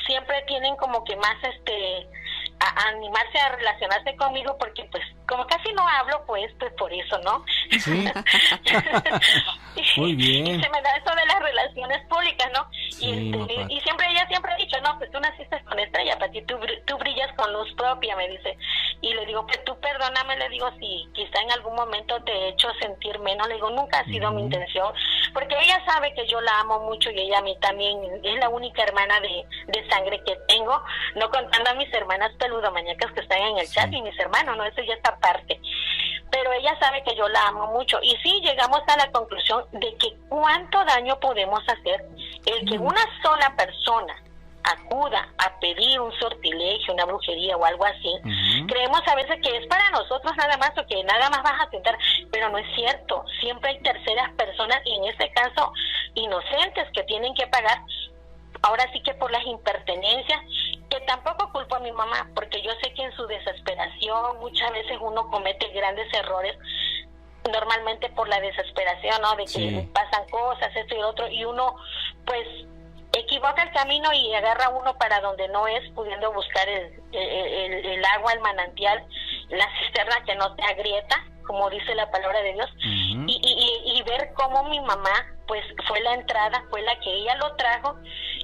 siempre tienen como que más a animarse a relacionarse conmigo, porque pues como casi no hablo, pues por eso, ¿no? Sí. Muy bien. Y se me da eso de las relaciones públicas, ¿no? Sí, y ella siempre ha dicho, no, pues tú naciste con estrella, para ti tú brillas con luz propia, me dice. Y le digo, pues tú perdóname, le digo, si quizá en algún momento te he hecho sentir menos, le digo, nunca ha sido mi intención, porque ella sabe que yo la amo mucho, y ella a mí también, es la única hermana de sangre que tengo, no contando a mis hermanas peludomaníacas que están en el chat, y mis hermanos, no, eso ya está aparte. pero ella sabe que yo la amo mucho. Y sí, llegamos a la conclusión de que cuánto daño podemos hacer el que una sola persona acuda a pedir un sortilegio, una brujería o algo así. Creemos a veces que es para nosotros nada más, o que nada más vas a tentar, pero no es cierto. Siempre hay terceras personas, y en este caso inocentes, que tienen que pagar, ahora sí que por las impertenencias, que tampoco culpo a mi mamá, porque yo sé que en su desesperación muchas veces uno comete grandes errores, normalmente por la desesperación, ¿no? De que pasan cosas, esto y lo otro, y uno pues equivoca el camino y agarra uno para donde no es, pudiendo buscar el agua, el manantial, la cisterna que no te agrieta, como dice la palabra de Dios, y ver cómo mi mamá pues fue la entrada, fue la que ella lo trajo,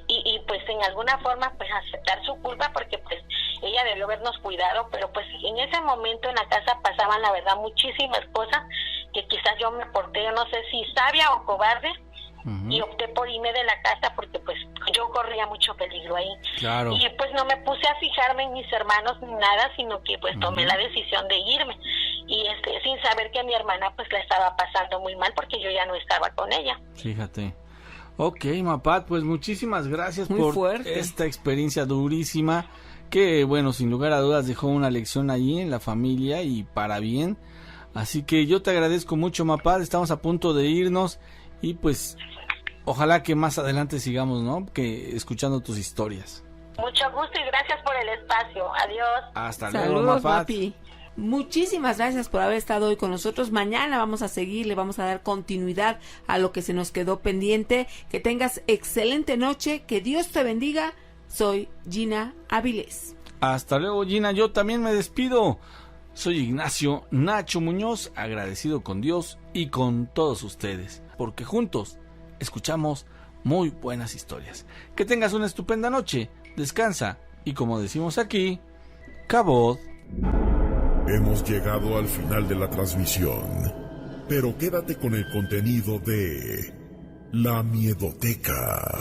y pues en alguna forma pues aceptar su culpa, porque pues ella debió habernos cuidado, pero pues en ese momento en la casa pasaban la verdad muchísimas cosas que quizás yo me porté, yo no sé si sabia o cobarde, y opté por irme de la casa porque pues yo corría mucho peligro ahí. Claro. Y pues no me puse a fijarme en mis hermanos ni nada, sino que pues tomé la decisión de irme, y sin saber que mi hermana pues la estaba pasando muy mal porque yo ya no estaba con ella. Fíjate. Ok, Mapat, pues muchísimas gracias Muy por fuerte. esta experiencia durísima, que bueno, sin lugar a dudas dejó una lección allí en la familia y para bien. Así que yo te agradezco mucho, Mapat, estamos a punto de irnos y pues ojalá que más adelante sigamos, ¿no? Que escuchando tus historias. Mucho gusto y gracias por el espacio. Adiós. Hasta luego, Saludos, Mapat. papi. Muchísimas gracias por haber estado hoy con nosotros. Mañana vamos a seguir, le vamos a dar continuidad a lo que se nos quedó pendiente. Que tengas excelente noche, que Dios te bendiga. Soy Gina Avilés. Hasta luego, Gina. Yo también me despido. Soy Ignacio Nacho Muñoz, agradecido con Dios y con todos ustedes, porque juntos escuchamos muy buenas historias. Que tengas una estupenda noche, descansa y, como decimos aquí, Cabot. Hemos llegado al final de la transmisión, pero quédate con el contenido de La Miedoteca.